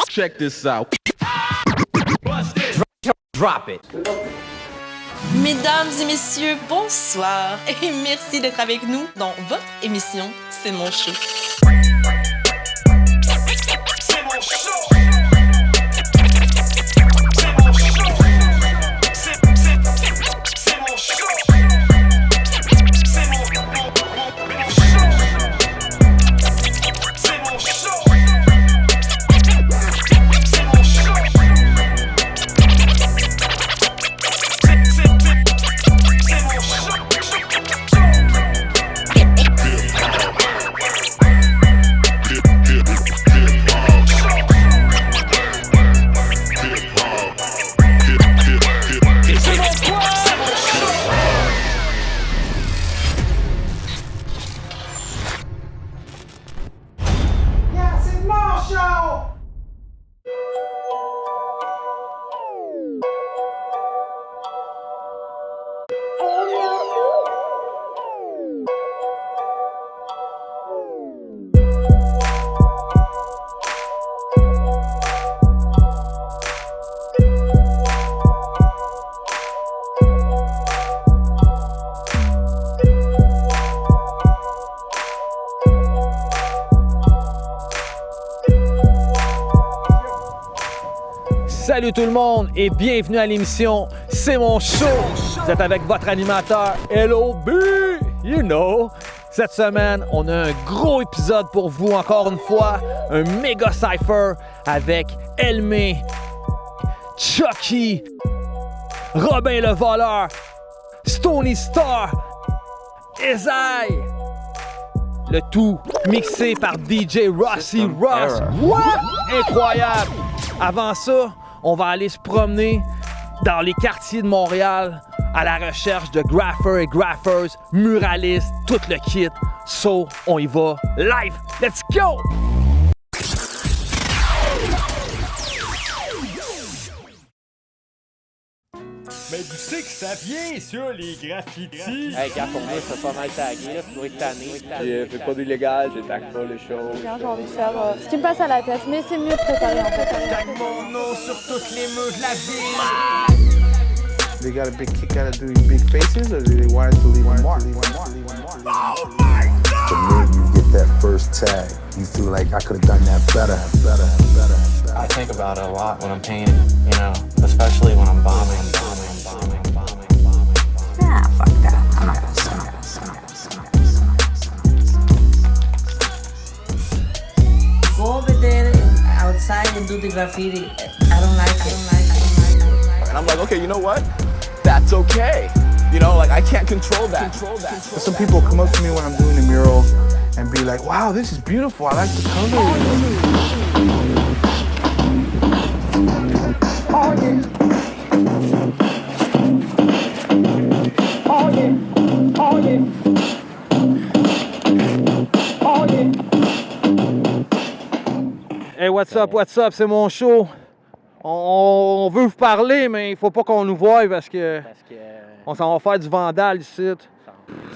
Check this out. Drop it. Mesdames et messieurs, bonsoir et merci d'être avec nous dans votre émission C'est mon show. C'est mon show. Salut tout le monde et bienvenue à l'émission C'est mon show. Vous êtes avec votre animateur LOB, you know. Cette semaine, on a un gros épisode pour vous encore une fois. Un méga cypher avec Elmé, Chucky, Robin le voleur, Stony Star, Ezai. Le tout mixé par DJ Rossi Ross. What? Incroyable! Avant ça, on va aller se promener dans les quartiers de Montréal à la recherche de graffeurs et graffeuses, muralistes, tout le kit. So, on y va live. Let's go! Mais tu sais que ça vient, ça, les graffitis! Hey, gars, pour moi, c'est pas mal tagué, là, tu dois être tanné. Fais pas d'illégal, t'attaques pas les choses. J'ai envie de faire ce qui me passe à la tête, mais c'est mieux de préparer en fait. Tag mon nom sur toutes les murs de la ville! They got a big kick out of doing big faces, or do they want it to leave a mark? Oh my God! The minute you get that first tag, you feel like I could have done that better. I think about it a lot when I'm painting, you know, especially when I'm bombing. Ah, fuck that. I'm not gonna say that. Go over there and outside and do the graffiti. I don't like it. And I'm like, okay, you know what? That's okay. You know, like I can't control that. Some people come up to me when I'm doing a mural and be like, wow, this is beautiful. I like the color. Oh, yeah. Oh, yeah. Oh, yeah. Oh, yeah. Hey, what's up, c'est mon show. On veut vous parler, mais il faut pas qu'on nous voie parce que on s'en va faire du vandal ici.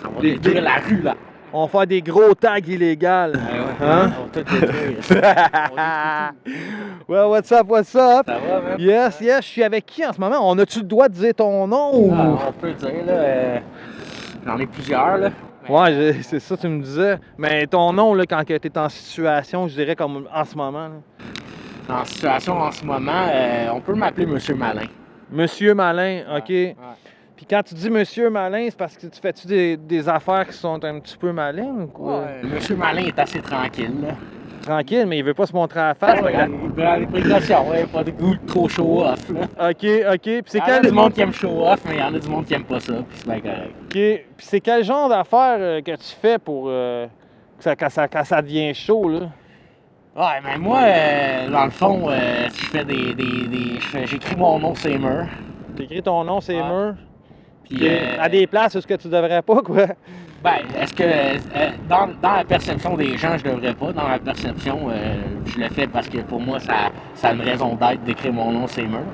On va détruire la rue, là. On va faire des gros tags illégaux. Hein? On va tout détruire. Well, what's up? Ça va, man? Yes, je suis avec qui en ce moment? On a-tu le droit de dire ton nom? Ou... On peut dire, là, j'en ai plusieurs, là. Ouais, c'est ça que tu me disais. Mais ton nom, là, quand tu es en situation, je dirais comme en ce moment. Là. En situation en ce moment, on peut m'appeler Monsieur Malin. Monsieur Malin, OK. Ouais. Puis quand tu dis Monsieur Malin, c'est parce que tu fais-tu des affaires qui sont un petit peu malines ou quoi? Ouais, Monsieur Malin est assez tranquille, là. Tranquille, mais il veut pas se montrer à la face. Ouais, il prend des précautions, ouais, pas de goût trop show-off, là. OK. Puis c'est Il y en a quel... du monde qui aime show-off, mais il y en a du monde qui aime pas ça, puis c'est bien correct. OK. Puis c'est quel genre d'affaires que tu fais pour quand ça devient chaud, là? Ouais, mais moi, dans le fond, si je fais j'écris mon nom sur les murs. T'écris ton nom, c'est murs. Puis, à des places où ce que tu devrais pas, quoi. Ben, est-ce que dans la perception des gens, je devrais pas. Dans la perception, je le fais parce que pour moi, ça a une raison d'être d'écrire mon nom sur les murs.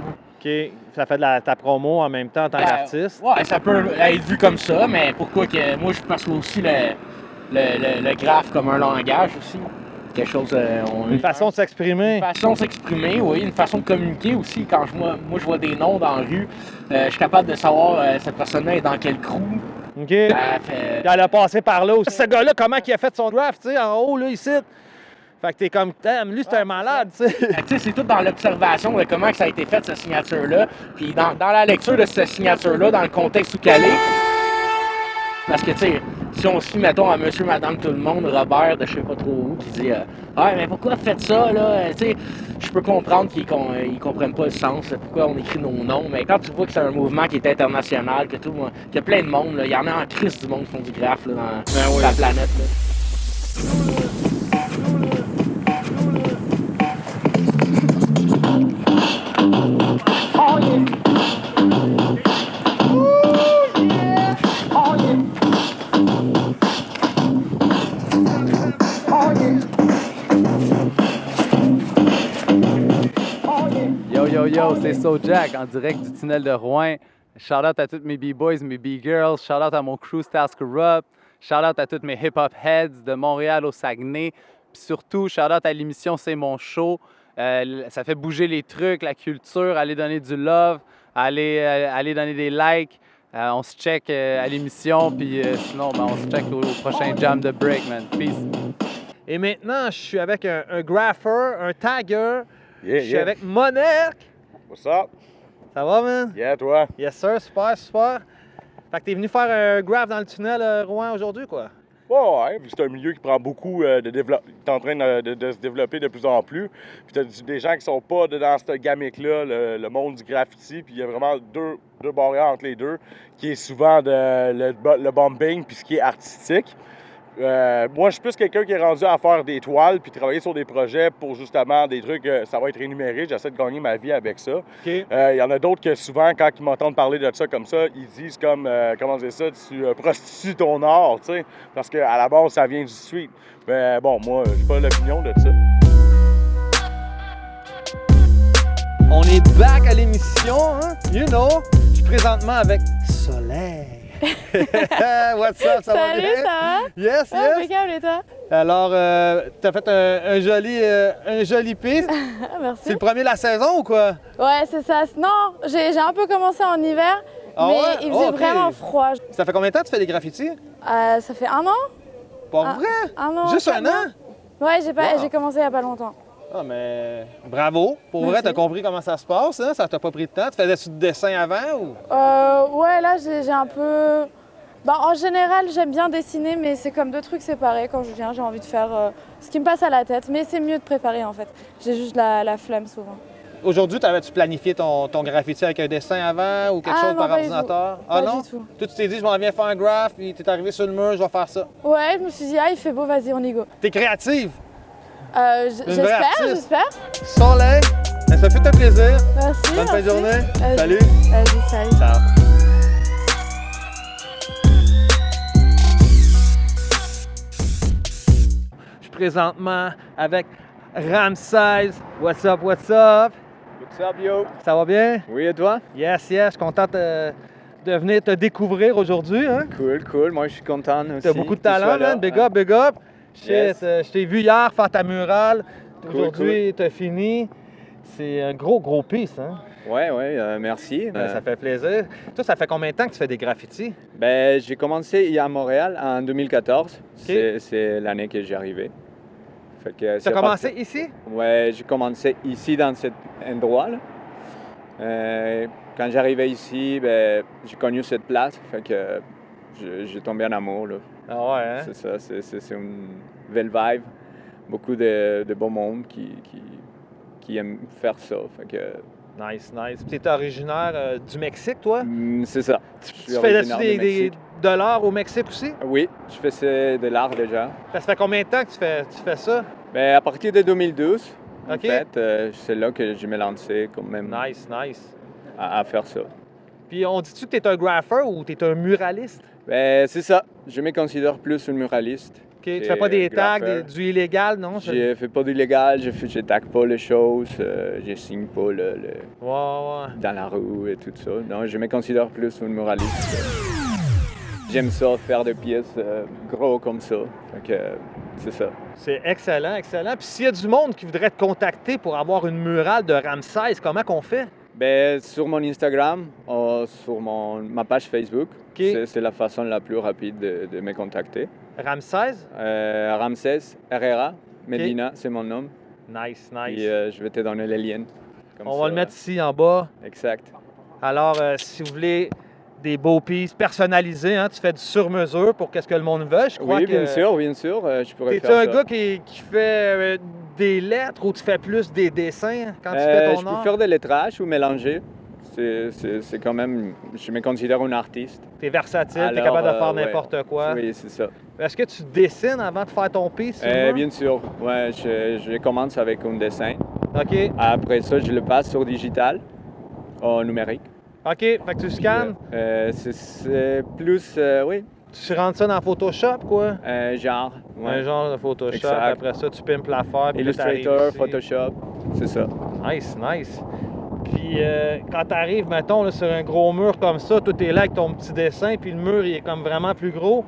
OK. Ça fait de ta promo en même temps en tant qu'artiste. Ouais, ça peut être vu comme ça, mais pourquoi que moi, je perçois aussi le graphe comme un langage aussi. quelque chose... Une façon de s'exprimer. Une façon de s'exprimer, oui. Une façon de communiquer aussi. Quand moi, je vois des noms dans la rue, je suis capable de savoir cette personne-là est dans quel crew. OK. Elle a passé par là aussi. Ce gars-là, comment il a fait son draft, tu sais, en haut, là, ici? Fait que t'es comme, lui, c'est un malade, tu sais. C'est tout dans l'observation de comment que ça a été fait, cette signature-là. Puis dans la lecture de cette signature-là, dans le contexte où qu'elle est. Parce que, tu sais, si on se fie, mettons, à monsieur, madame, tout le monde, Robert, de je sais pas trop où, qui dit ah, mais pourquoi vous faites ça, là? Tu sais, je peux comprendre qu'ils comprennent pas le sens, pourquoi on écrit nos noms, mais quand tu vois que c'est un mouvement qui est international, qu'il y a plein de monde, il y en a en crise du monde qui font du graphe là, dans la planète. Là. Oh yeah! Oh yeah! Oh yeah! Yo yo yo, c'est So Jack en direct du tunnel de Rouen. Shout out à tous mes B-boys, mes B-girls. Shout out à mon crew Stars Corrupt. Shout out à tous mes hip-hop heads de Montréal au Saguenay. Puis surtout, shout out à l'émission C'est mon show. Ça fait bouger les trucs, la culture, aller donner du love, aller donner des likes. On se check à l'émission, puis sinon, on se check au prochain Jam de Break, man. Peace. Et maintenant, je suis avec un grapher, un tagger. Je suis avec Monarch. What's up? Ça va, man? Yeah, toi? Yes, sir. Super, super. Fait que t'es venu faire un graph dans le tunnel Rouen aujourd'hui, quoi? Ouais, puis c'est un milieu qui prend beaucoup de développement, qui est en train de se développer de plus en plus. Puis t'as des gens qui sont pas dans cette gamique-là, le monde du graffiti, puis il y a vraiment deux barrières entre les deux, qui est souvent le bombing puis ce qui est artistique. Moi, je suis plus quelqu'un qui est rendu à faire des toiles puis travailler sur des projets pour justement des trucs, ça va être rémunéré. J'essaie de gagner ma vie avec ça. Il y en a d'autres que souvent, quand ils m'entendent parler de ça comme ça, ils disent comme, comment dire ça, tu prostitues ton art, tu sais, parce qu'à la base, ça vient du street. Mais bon, moi, j'ai pas l'opinion de ça. On est back à l'émission, hein? You know, je suis présentement avec Soleil. What's up, ça va bien? Salut, ça va? Yes, yes. Impeccable, et toi? Alors, t'as fait un joli piece. Merci. C'est le premier de la saison ou quoi? Ouais, c'est ça. Non, j'ai un peu commencé en hiver, Ah mais ouais? il faisait Ok. vraiment froid. Ça fait combien de temps que tu fais des graffitis? Ça fait 1 an? Pas vrai? 1 an. Juste 4 un an? mois. Ouais, Wow. j'ai commencé il y a pas longtemps. Ah, mais bravo. Pour Merci. vrai, t'as compris comment ça se passe, hein? Ça t'a pas pris de temps? Tu faisais-tu du dessin avant ou? Ouais, là, j'ai un peu... en général, j'aime bien dessiner, mais c'est comme 2 trucs séparés. Quand je viens, j'ai envie de faire ce qui me passe à la tête. Mais c'est mieux de préparer, en fait. J'ai juste la flemme, souvent. Aujourd'hui, t'avais-tu planifié ton graffiti avec un dessin avant ou quelque chose non, par pas du ordinateur? tout. Ah Pas non? du tout. Toi, tu t'es dit, je m'en viens faire un graph, puis t'es arrivé sur le mur, je vais faire ça. Ouais, je me suis dit, il fait beau, vas-y, on y go. T'es créative? J'espère. Soleil, ça fait un plaisir. Merci. Bonne fin de journée. Vas-y. Salut. Vas-y, salut. Ciao. Je suis présentement avec Ramsès. What's up, what's up? What's up, yo? Ça va bien? Oui, et toi? Yes, yes. Je suis content de venir te découvrir aujourd'hui. Hein? Cool, cool. Moi, je suis content aussi. T'as beaucoup de talent, man. Big up, big up. Shit, Yes. je t'ai vu hier faire ta murale. Cool, Aujourd'hui, t'as fini. C'est un gros piece, hein? Ouais, merci. Ça fait plaisir. Toi, ça fait combien de temps que tu fais des graffitis? J'ai commencé à Montréal en 2014. C'est l'année que j'ai arrivé. Tu as commencé ici? Ouais, j'ai commencé ici, dans cet endroit-là. Quand j'arrivais ici, j'ai connu cette place. Fait que j'ai tombé en amour, là. Ah ouais, hein? C'est ça, c'est une belle vibe. Beaucoup de beau monde qui aime faire ça. Fait que... Nice. Tu es originaire du Mexique, toi? C'est ça. Tu fais de l'art au Mexique aussi? Oui, je faisais de l'art déjà. Ça fait combien de temps que tu fais ça? À partir de 2012, OK. en fait, c'est là que je me lançais quand même Nice. à faire ça. Puis on dit-tu que tu es un grapher ou tu es un muraliste? C'est ça. Je me considère plus un muraliste. OK. Tu fais pas des tags, du illégal, non? Je fais pas d'illégal, je tag pas les choses, je signe pas dans la rue et tout ça. Non, je me considère plus un muraliste. j'aime ça, faire des pièces gros comme ça. Donc, c'est ça. C'est excellent, excellent. Puis s'il y a du monde qui voudrait te contacter pour avoir une murale de Ramsès, comment qu'on fait? Ben, sur mon Instagram, sur ma page Facebook, c'est la façon la plus rapide de me contacter. Ramsès? Ramsès Herrera, Medina, c'est mon nom. Nice, nice. Et je vais te donner les liens. On va le mettre ici en bas. Exact. Alors, si vous voulez des beaux pieces personnalisés, hein, tu fais du sur-mesure pour qu'est-ce que le monde veut. Je crois oui, que... bien sûr, je pourrais faire ça. T'es-tu un gars qui fait des lettres ou tu fais plus des dessins quand tu fais ton Je art? peux faire des lettrages ou mélanger. C'est quand même... Je me considère un artiste. T'es versatile, t'es capable de faire n'importe quoi. Oui, c'est ça. Est-ce que tu dessines avant de faire ton piece? Bien sûr. Ouais, je commence avec un dessin. OK. Après ça, je le passe sur digital, au numérique. OK, fait que tu scannes? C'est plus... oui. Tu rentres ça dans Photoshop, quoi? Genre. Ouais. Un genre de Photoshop. Exact. Après ça, tu pimpes l'affaire. Illustrator, Photoshop, c'est ça. Nice, nice. Puis quand tu arrives, mettons, là, sur un gros mur comme ça, tout est là avec ton petit dessin, puis le mur, il est comme vraiment plus gros.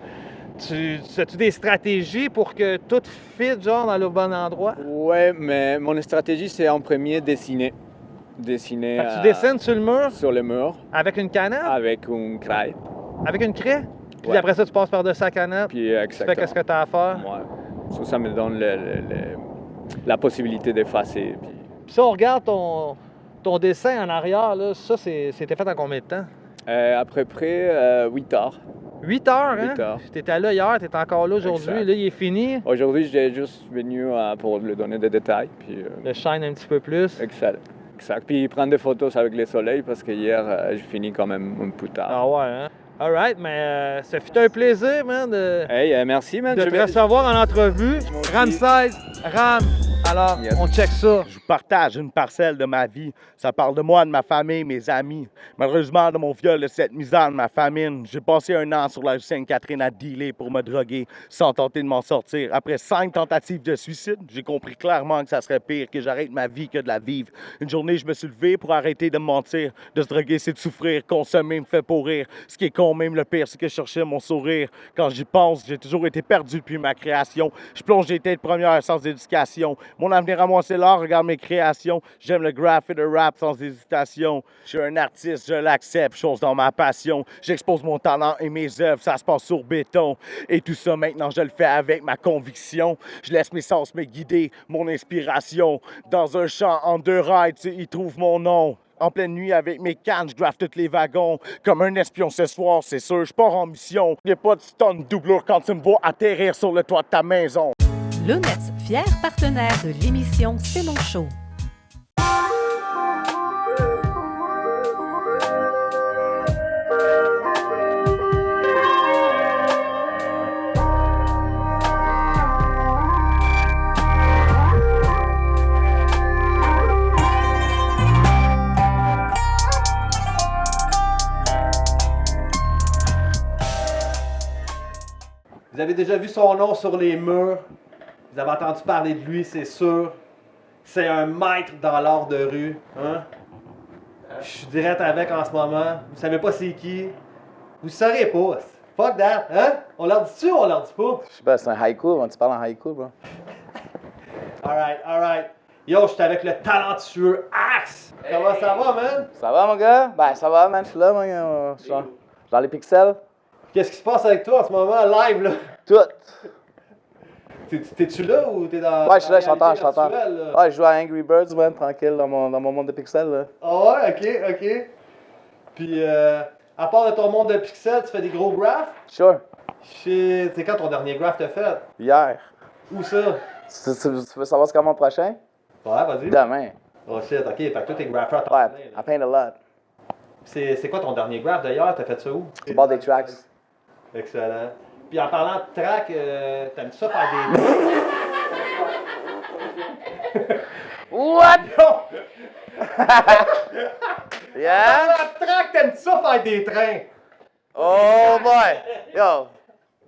As-tu des stratégies pour que tout fit, genre, dans le bon endroit? Ouais, mais mon stratégie, c'est en premier dessiner. Dessiner. Tu dessines sur le mur? Sur le mur. Avec une canette? Avec une craie. Avec une craie? Puis Ouais. après ça, tu passes par-dessus la canette? Puis exactement. Tu fais qu'est-ce que tu as à faire? Ouais. Ça me donne la possibilité d'effacer. Puis ça, on regarde ton dessin en arrière, là, ça, c'était fait en combien de temps? À peu près 8 heures. 8 heures, hein? 8 heures. T'étais là hier, t'es encore là aujourd'hui, Exact. là, il est fini. Aujourd'hui, j'ai juste venu pour lui donner des détails. Puis, le shine un petit peu plus. Exact. Exact. Puis prendre des photos avec le soleil parce que hier, j'ai fini quand même un peu tard. Ah ouais, hein? All right, mais ça fut un plaisir, man, merci, man. de te recevoir en entrevue. Ramsès, Ram, alors, on check ça. Je partage une parcelle de ma vie. Ça parle de moi, de ma famille, mes amis. Malheureusement, de mon viol, de cette misère, de ma famine. J'ai passé un an sur la rue Sainte-Catherine à dealer pour me droguer sans tenter de m'en sortir. Après 5 tentatives de suicide, j'ai compris clairement que ça serait pire que j'arrête ma vie que de la vivre. Une journée, je me suis levé pour arrêter de me mentir. De se droguer, c'est de souffrir. Consommer me fait pourrir. Ce qui est con, même le pire, c'est que je cherchais mon sourire. Quand j'y pense, j'ai toujours été perdu depuis ma création. Je plonge des têtes premières sans éducation. Mon avenir à moi, c'est l'art. Regarde mes créations. J'aime le graph et le rap sans hésitation. Je suis un artiste, je l'accepte, chose dans ma passion. J'expose mon talent et mes œuvres, ça se passe sur béton. Et tout ça, maintenant, je le fais avec ma conviction. Je laisse mes sens me guider, mon inspiration. Dans un champ en 2 rails, tu y trouves mon nom. En pleine nuit, avec mes cannes, je graffe tous les wagons. Comme un espion ce soir, c'est sûr, je pars en mission. Y'a pas de stun doublure quand tu me vois atterrir sur le toit de ta maison. Lounets, fier partenaire de l'émission C'est mon show. Vous avez déjà vu son nom sur les murs. Vous avez entendu parler de lui, c'est sûr. C'est un maître dans l'art de rue. Hein? Je suis direct avec en ce moment. Vous savez pas c'est qui. Vous saurez pas. Fuck that. Hein? On leur dit-tu ou on leur dit pas? Je sais pas, c'est un haïku. Tu parles en haïku, bro. Alright, alright. Yo, je suis avec le talentueux Axe. Comment ça va, man? Ça va, mon gars? Ben, ça va, man. Je suis là, mon gars. Je suis dans les pixels. Qu'est-ce qui se passe avec toi en ce moment, live, là? Tout. T'es-tu là ou t'es dans. Ouais, je suis là, je t'entends. Virtuelle, Ouais, je joue à Angry Birds, man, tranquille, dans mon monde de pixels, là. Ah ouais, ok. Puis, à part de ton monde de pixels, tu fais des gros graphs? Sure. C'est quand ton dernier graph t'as fait? Hier. Où ça? Tu veux savoir c'est quand mon prochain? Ouais, vas-y. Demain. Oh shit, ok. Fait que toi, t'es graffeur à temps Ouais, plein, I paint a lot. C'est quoi ton dernier graph d'ailleurs? T'as fait ça où? C'est bord des tracks. Excellent. Puis en parlant de track, t'aimes ça faire des... What? Yeah? En parlant de track, t'aimes ça faire des trains? Oh boy! Yo,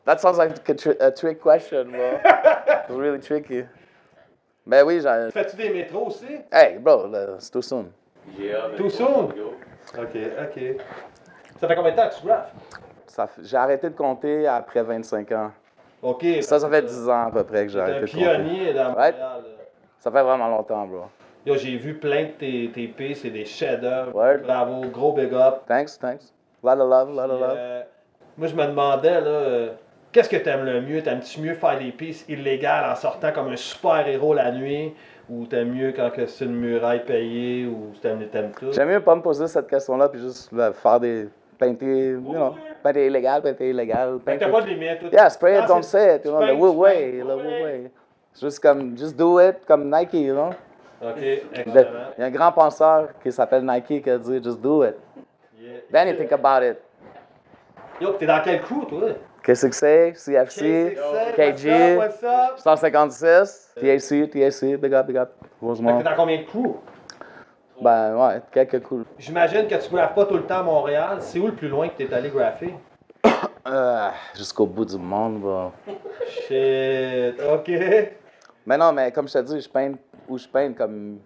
that sounds like a trick question, bro. It's really tricky. Ben oui, j'en... Fais-tu des métros aussi? Hey, bro, it's too soon. Too soon? Ok. Ça fait combien de temps que tu graffes? J'ai arrêté de compter après 25 ans. OK. Ça fait 10 ans à peu près que j'ai arrêté de compter. T'es un pionnier dans Montréal. Là. Ça fait vraiment longtemps, bro. Yo, j'ai vu plein de tes pistes, c'est des chefs-d'œuvre. Ouais. Bravo, gros big up. Thanks. Lot of love. Moi, je me demandais, là, qu'est-ce que t'aimes le mieux? T'aimes-tu mieux faire des pistes illégales en sortant comme un super-héros la nuit? Ou t'aimes mieux quand c'est une muraille payée? Ou t'aimes tout? J'aime mieux pas me poser cette question-là puis juste faire des... Painter, painter illégal. T'as pas de limite. Yeah, spray it, don't say it, the Wu way. Just do it comme Nike, you know? OK, excellent. Il y a un grand penseur qui s'appelle Nike qui a dit just do it. Yeah. Then you think about it. Yo, t'es dans quel crew, toi? Qu'est-ce que c'est? CFC, KG, 156, TAC, big up. Heureusement. T'es dans combien de crews? Ben ouais, quelques coups. J'imagine que tu graffes pas tout le temps à Montréal. C'est où le plus loin que t'es allé graffer? Jusqu'au bout du monde, bro. Shit, OK. Mais non, mais comme je te dis, je peins comme...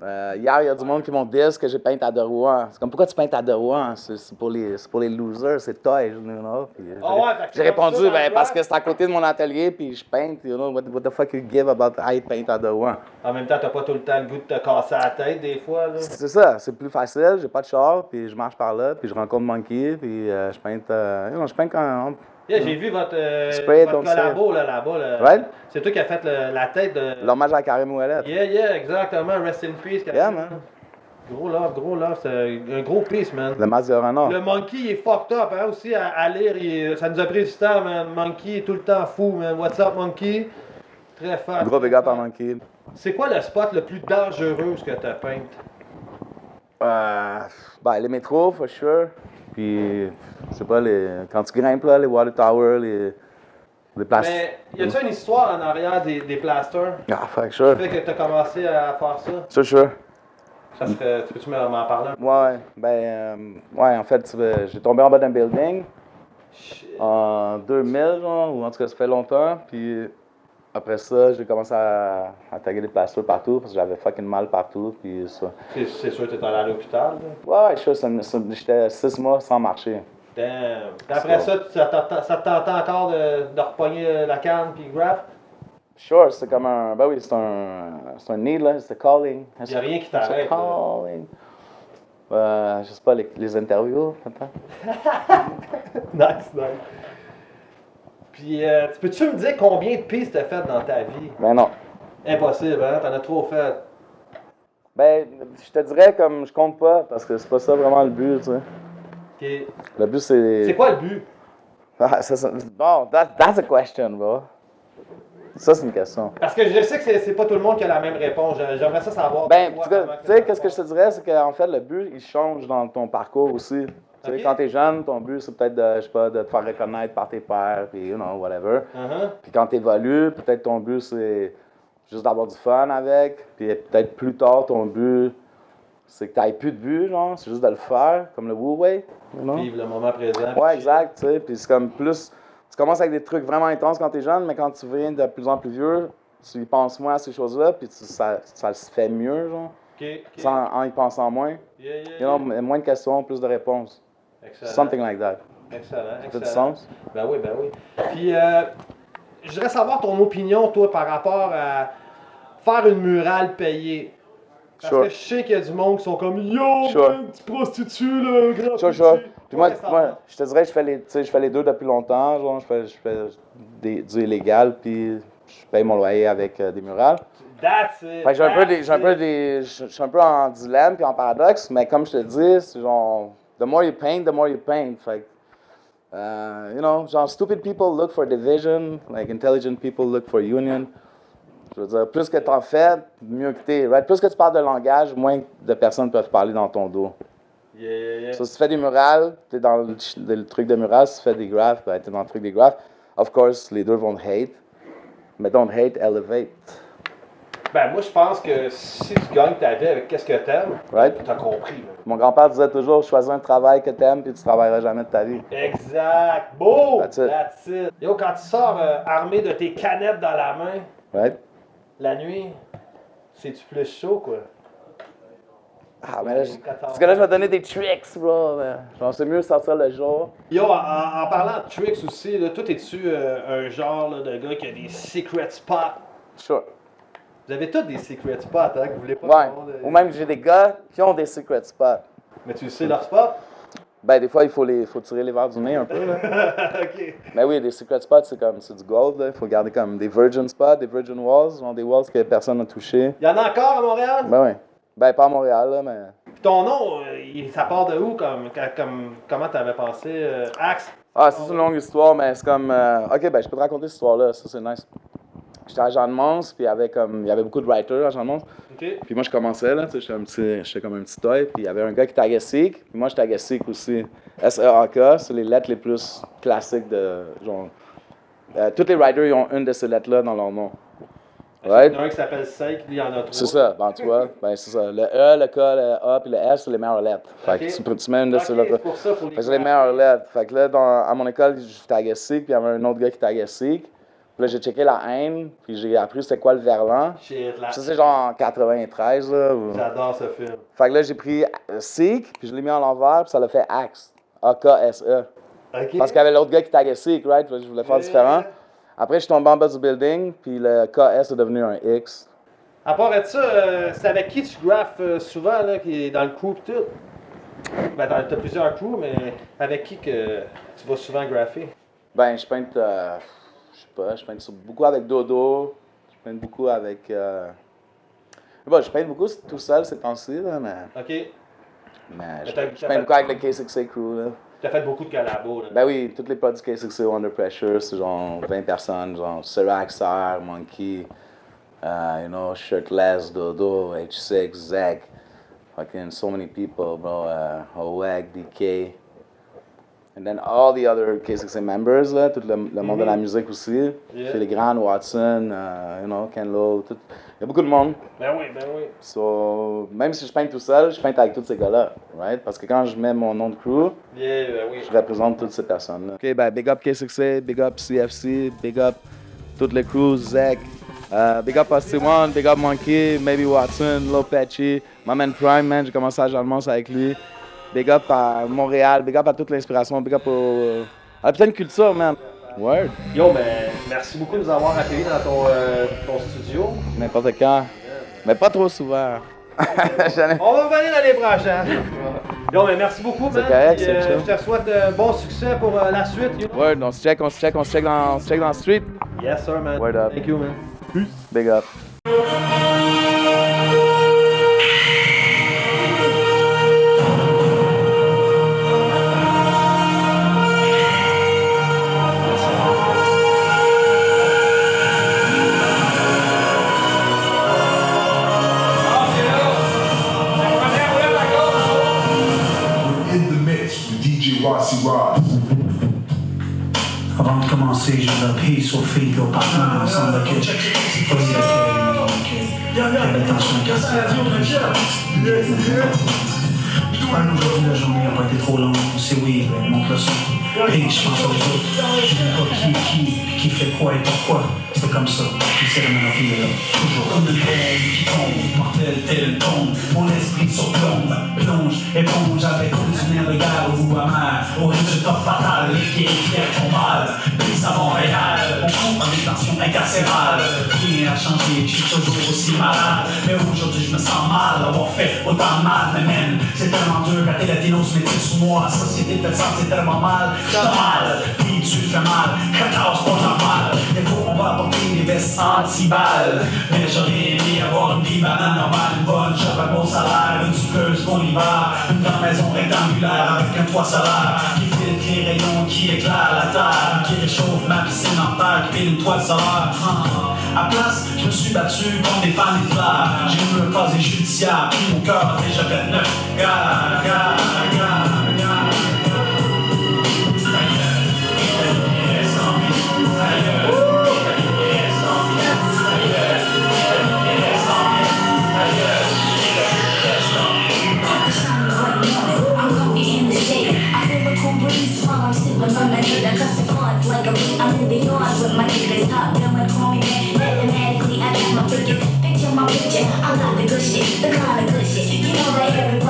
hier, il y a du monde qui m'ont dit que j'ai peint à Derouan. C'est comme, pourquoi tu peins à Derouan? C'est pour les losers, c'est toy, you know? J'ai répondu, parce que c'est à côté de mon atelier, puis je peins, you know, what the fuck you give about I paint à Derouan? En même temps, t'as pas tout le temps le goût de te casser la tête, des fois, là? C'est ça, c'est plus facile, j'ai pas de char, puis je marche par là, puis je rencontre Monkey, puis je peins, je peins quand... Yeah, j'ai vu votre collabo là-bas. Là. Right? C'est toi qui as fait la tête de... L'hommage à Karim Ouellet. Yeah, exactement. Rest in peace. Yeah, man. Gros love. C'est un gros piece, man. Le masque de renard. Le Monkey, il est fucked up, hein, aussi, à lire. Ça nous a pris du temps, man. Monkey est tout le temps fou, man. What's up, Monkey? Très fort. Gros big up à Monkey. C'est quoi le spot le plus dangereux que tu as peint? Les métros, for sure. Puis, je sais pas, quand tu grimpes, là, les water towers, les places. Mais y a-tu une histoire en arrière des plasters? Ah, for sure. Qui fait que tu as commencé à faire ça? Sure. Ça serait, peux-tu m'en parler un peu? Ouais, en fait, j'ai tombé en bas d'un building en 2000, genre, ou en tout cas, ça fait longtemps. Puis, après ça, j'ai commencé à taguer des plasters partout parce que j'avais fucking mal partout. Puis ça. C'est sûr que t'es allé à l'hôpital? Ouais, j'étais 6 mois sans marcher. Damn. Après ça te tentait encore de repogner la canne puis graph? Sure, c'est comme un... Ben oui, c'est un need, là, c'est calling. Il n'y a rien qui t'arrête. Calling. Je sais pas, les interviews, attends. Nice. Puis, peux-tu me dire combien de pistes t'as faites dans ta vie? Ben non. Impossible, hein? T'en as trop fait. Ben, je te dirais comme je compte pas, parce que c'est pas ça vraiment le but, tu sais. OK. Le but, c'est... C'est quoi le but? Bon, that's a question, bro. Ça, c'est une question. Parce que je sais que c'est pas tout le monde qui a la même réponse. J'aimerais ça savoir. Ben, tu sais, qu'est-ce que je te dirais, c'est qu'en fait, le but, il change dans ton parcours aussi. Tu sais, quand t'es jeune, ton but, c'est peut-être de, je sais pas, de te faire reconnaître par tes pairs, puis, you know, whatever. Puis quand t'évolues, peut-être ton but, c'est juste d'avoir du fun avec. Puis peut-être plus tard, ton but, c'est que t'aies plus de but, genre, c'est juste de le faire, comme le Wu Wei. Vivre le moment présent. Ouais, exact, tu sais. Puis c'est comme plus... Tu commences avec des trucs vraiment intenses quand t'es jeune, mais quand tu viens de plus en plus vieux, tu y penses moins à ces choses-là, puis ça se fait mieux, genre. En y pensant moins. Moins de questions, plus de réponses. Excellent. Something like that. Excellent. Ça a du sens? Ben oui. Puis, je voudrais savoir ton opinion, toi, par rapport à faire une murale payée. Parce que je sais qu'il y a du monde qui sont comme « Yo, man, tu prostitues, là, grand Sure. Puis moi, je te dirais que je fais les deux depuis longtemps. Genre, je fais du illégal, puis je paye mon loyer avec des murales. That's it. Je suis un peu en dilemme puis en paradoxe, mais comme je te dis, c'est genre, the more you paint. Fait you know, genre, stupid people look for division, like intelligent people look for union. Je veux dire, plus que t'en fais, mieux que t'es, right? Plus que tu parles de langage, moins de personnes peuvent parler dans ton dos. So, si tu fais des murales, t'es dans le truc de murales. Si tu fais des graphes, ben, t'es dans le truc des graphes. Of course, les deux vont hate, mais don't hate, elevate. Ben, moi, je pense que si tu gagnes ta vie avec qu'est-ce que t'aimes, t'as compris. Là. Mon grand-père disait toujours, choisis un travail que t'aimes, puis tu travailleras jamais de ta vie. Exact. Beau! That's it. Yo, quand tu sors armé de tes canettes dans la main, la nuit, c'est-tu plus chaud, quoi? Ah, mais là, parce que là, je vais donner des tricks, bro. Genre, c'est mieux sortir le jour. Yo, en parlant de tricks aussi, là, toi, es-tu un genre là, de gars qui a des secret spots? Sure. Vous avez tous des secret spots, hein, que vous voulez pas... Ouais, ou même j'ai des gars qui ont des secret spots. Mais tu sais leur spot? Ben, des fois, il faut tirer les verres du nez un peu, là. OK. Mais oui, des secret spots, c'est du gold, là. Il faut garder comme des virgin spots, des virgin walls, genre des walls que personne n'a touché. Il y en a encore à Montréal? Ben oui. Ben, pas à Montréal, là, mais... Puis ton nom, ça part de où, comment t'avais pensé, Axe? Ah, c'est une longue histoire, mais c'est comme... OK, ben, je peux te raconter cette histoire-là, ça, c'est nice. J'étais à Jean de Mons, puis il y avait beaucoup de writers à Jean de Mons. Okay. Puis moi, je commençais, là, tu sais, j'étais comme un petit toy, puis il y avait un gars qui taguait Seek, puis moi, je taguais Seek aussi. S-E-A-K, c'est les lettres les plus classiques de, genre... tous les writers, ils ont une de ces lettres-là dans leur nom. Right? Il y en a un qui s'appelle Seek, lui, il y en a 3. C'est ça, ben, tu vois, ben, c'est ça. Le E, le K, le A, puis le S, c'est les meilleures lettres. Fait que tu mets une de ces lettres-là. C'est pour ça, pour les... c'est les meilleures lettres. Fait que là, à mon école, je taguais Seek, puis il y avait un autre gars qui taguait Seek. Puis là, j'ai checké la haine, puis j'ai appris c'était quoi le verlan. Ça, c'est genre en 93, là. J'adore ce film. Fait que là, j'ai pris Seek, puis je l'ai mis en l'envers, puis ça l'a fait Axe. A-K-S-E. Okay. Parce qu'il y avait l'autre gars qui taguait Seek, right? Je voulais faire différent. Après, je suis tombé en bas du building, puis le K-S est devenu un X. À part de ça, c'est avec qui tu graffes souvent, là, qui est dans le crew pis tout? Ben, t'as plusieurs crews, mais avec qui que tu vas souvent graffer? Ben, je peinte... je peinte beaucoup avec Dodo, je peinte beaucoup avec... Bon, je peinte beaucoup tout seul ces temps-ci, là, mais... OK. Mais je peinte beaucoup avec le K6A crew, là. T'as fait beaucoup de collabos, là. Ben oui, tous les potes du K6A Under Pressure, c'est genre 20 personnes, genre Serac, Sar, Monkey, you know, Shirtless, Dodo, H6, Zach, fucking so many people, bro, Oweg, DK. And then all the other K6A members, là, tout le monde de la musique aussi. Filigrane, Watson, you know, Ken Lo, tout. Il y a beaucoup de monde. Ben oui. So, même si je peinte tout seul, je peinte avec tous ces gars-là, right? Parce que quand je mets mon nom de crew, je représente toutes ces personnes-là. OK, ben big up K6A, big up CFC, big up toutes les crews, Zach, big up ST1, big up Monkey, maybe Watson, Lopechi, my man Prime, man, j'ai commencé à Jean de Mons avec lui. Big up à Montréal, big up à toute l'inspiration, big up à la putain de culture, man. Word. Yo, mais merci beaucoup de nous avoir accueillis dans ton studio. N'importe quand. Mais pas trop souvent. On va revenir l'année prochaine. Yo, mais merci beaucoup, man. C'est correct, c'est je te souhaite bon succès pour la suite. You know? Word, on se check dans le street. Yes, sir, man. Word up. Thank you, man. Peace. Big up. Avant de commencer, je veux peace aux filles, aux partenaires ensemble que voyez j'avais l'intention de casser je parle aujourd'hui, la journée n'a pas été trop longue. C'est oui, monte le son. Et je pense aux autres. Je ne sais pas qui fait quoi et pourquoi. C'est comme ça. Puis c'est la monarchie là. Toujours comme une bombe qui tombe, mortelle telle une tombe. Mon esprit surplombe, plonge, éponge avec continuer le regard au goût amer. Au résultat fatal, les pieds font mal. Prise à Montréal, on compte en détention incarcérale. Rien n'a changé, je suis toujours aussi malade. Mais aujourd'hui, je me sens mal d'avoir fait autant de mal. Mais man, c'est tellement dur quand t'es latino, se mettre sous moi. La société te sent, c'est tellement mal. J't'ai mal, puis tu fais mal. Cacao, c'est pas normal. Des fois, on va apporter des vestes anti-balles. Mais j'aurais aimé avoir une vie banane normale, une bonne job, un bon salaire, une souffleuse pour l'hiver, une grande maison rectangulaire avec un toit solaire qui filtre les rayons, qui éclaire la terre, qui réchauffe ma piscine en terre, qui pile une toile solaire. À place, je me suis battu contre des fans éclairs. J'ai eu un casier judiciaire, puis mon cœur a déjà fait 9 I'm in the yard with my niggas top down and call me man. Automatically, I got my freaking picture, I got the good shit, the kind of good shit. You know that everybody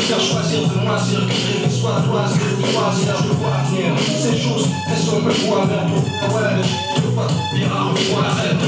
préfère choisir de moisir que de rêver soit loisir ou choisir. Je vois venir ces choses, elles sont me voir vers pour ouais, je vois bien à revoir la rêve de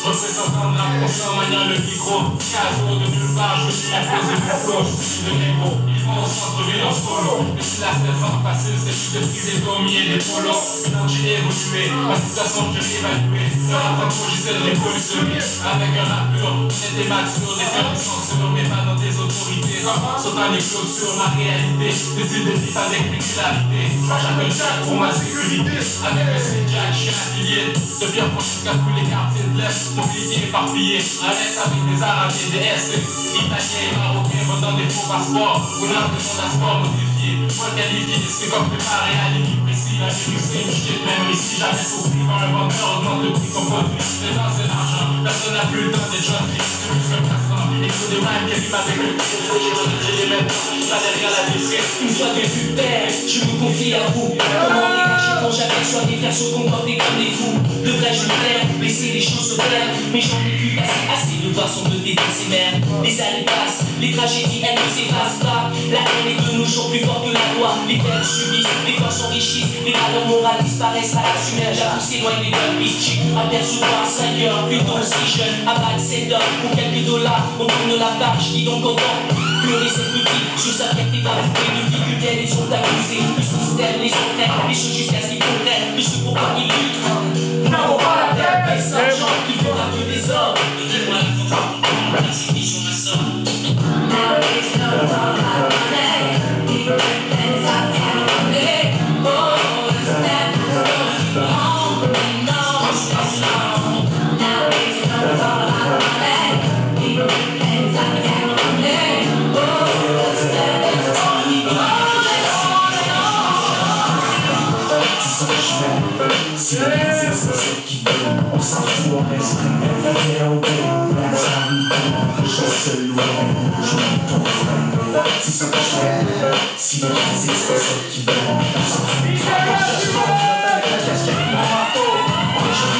représentant de la profession maniant le micro, caso de nulle part, je suis imposé du flow, je suis le négro, ils vont au centre-ville en solo, mais si la saison facile, c'est plus de friser commis et des polos, maintenant que j'ai évolué, ma situation je l'ai évaluée, le rap en j'essaie de révolutionner, avec un rap pur, net et mature, des cœurs qui sont sûrs, mais pas dans des autorités, sautant les clôtures, ma réalité, des idées de vif avec l'exclamité, j'appelle Jack pour ma sécurité, avec le Jack, je suis affilié, de bien pour jusqu'à tous les quartiers de l'Est, mobilier éparpillé, à l'Est avec des Arabiens, des S, Italiens et Marocains vendant des faux passeports, ou l'art de son passeport modifié, moi qualifié, c'est comme préparé à l'ennemi précis, la vérité, je quitte même ici, jamais souffri quand un vendeur augmente le prix de son produit, les gens c'est l'argent, personne n'a plus le temps des jeunes filles, c'est plus qu'un passant, et que des rhymes qui riment avec le prix, j'ai les mêmes temps, pas derrière la vitrine. Une fois que tu perds, je me confie à vous. Comment dégager quand j'aperçois des frères se comporter comme des fous. Devrais-je le faire, laisser les choses se faire, mais j'en ai plus assez de voir son de ces mères. Les années passent, les tragédies elles ne s'effacent pas. La haine est de nos jours plus forte que la loi. Les frères subissent, les forces s'enrichissent, les valeurs morales disparaissent à la sumaire. J'avoue s'éloigne des bonnes bitches. Apercevoir 5 heures, plutôt si jeune. Aval 7 heures, pour quelques dollars, on tourne la page, qui donc content. Pleurer cette petite, sur sa fierté bafouée, depuis que elles les ont accusés. Le système les entraîne, les choses jusqu'à ce qu'ils comprennent. De ce pourquoi ils luttent. Non, pas la terre, mais ça, genre, il faudra que des hommes. Dis-moi la photo, merci, dis sur ma soeur. Now it's no longer money, even things I can't make. Oh, the step is going on, no, it's long. Now it's no longer money, even things I can't make. Si la vie c'est celle qui veut, on s'en fout, on reste rien au pays. La charité, je sais loin, je vis ton frère. C'est ce que je fais. Si la vie c'est celle qui veut, on s'en fout. On est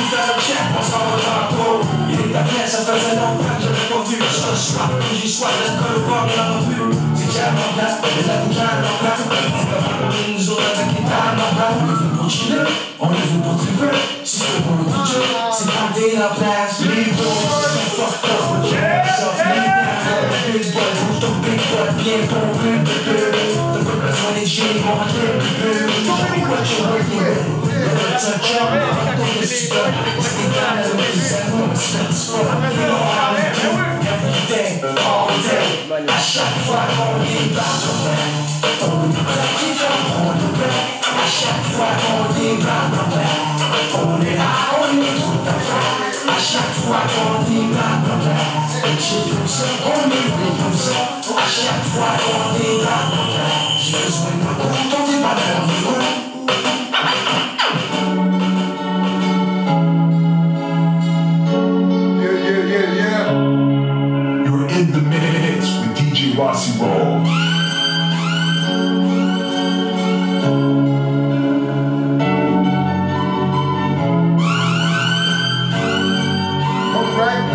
faire le check, on s'en va dans la peau. Il est ta pièce, ça faisait longtemps que j'avais pas vu. Je frappe, j'y sois, laisse pas le voir dans la rue. C'est calme en place, mais la boucane en place. Nous autres avec les dames en place. On est venu pour chiller, on est venu pour triper. Si c'est pour le DJ, c'est pas dès la place. Les gros, c'est fucked up. Big boy, bouge ton big boy, bien pompé, bébé. T'as pas besoin des génies, on va te bébé. Show me what you're working with. It's a job, don't miss it. It's the guy that makes that woman sense for. You know how we do every day, all day. À chaque fois qu'on débarque, on nous pratique, on nous plaît. À chaque fois qu'on débarque, on est là, on est tout à fait. À chaque fois qu'on débarque, c'est comme ça, on est comme ça. À chaque fois qu'on débarque, j'ai besoin de moi pour tomber par le niveau. You're in the mix with DJ Rossi Roll.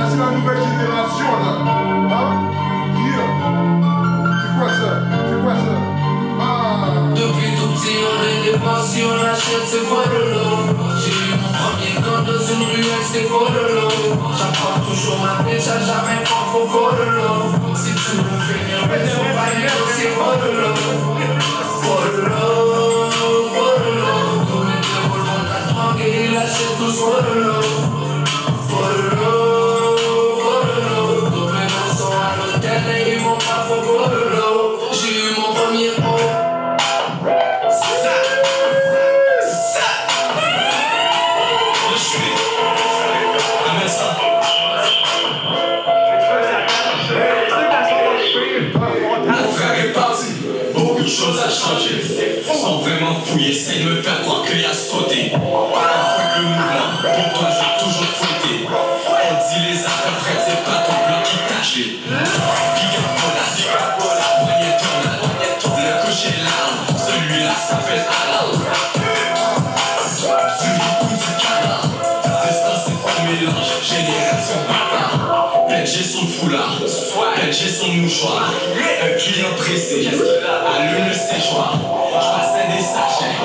C'est la nouvelle génération là. Hein? Yeah. C'est quoi ça? C'est quoi ça? Ah. Depuis tout petit on est des passions, on achète ses fois de l'eau. J'ai eu mon premier compte dans une ruelle, c'est faux de l'eau. J'apprends toujours ma tête, j'ai jamais pas faux de l'eau. Si tu veux finir, mais faut pas y aller, c'est faux de l'eau. Faux de l'eau, faux de l'eau. Tous mes déroules vont la tranquille, ils achètent tous faux de l'eau. Faux de l'eau. J'ai eu mon premier mot. chose a changé. Sans vraiment fouiller, essaye de me faire croire qu'il a sauté. Parfois le mouvement, pour toi j'ai toujours fouetté. On dit les affaires frères, c'est pas ton blanc qui tâche. Gigapola, poignée tornade. Le coucher l'arme, celui-là s'appelle Alan. Du hip ou du canard. Destin c'est pas le mélange, génération bâtard. J'ai son foulard, j'ai son mouchoir. Un client pressé, allume le séchoir. J'passais des sachets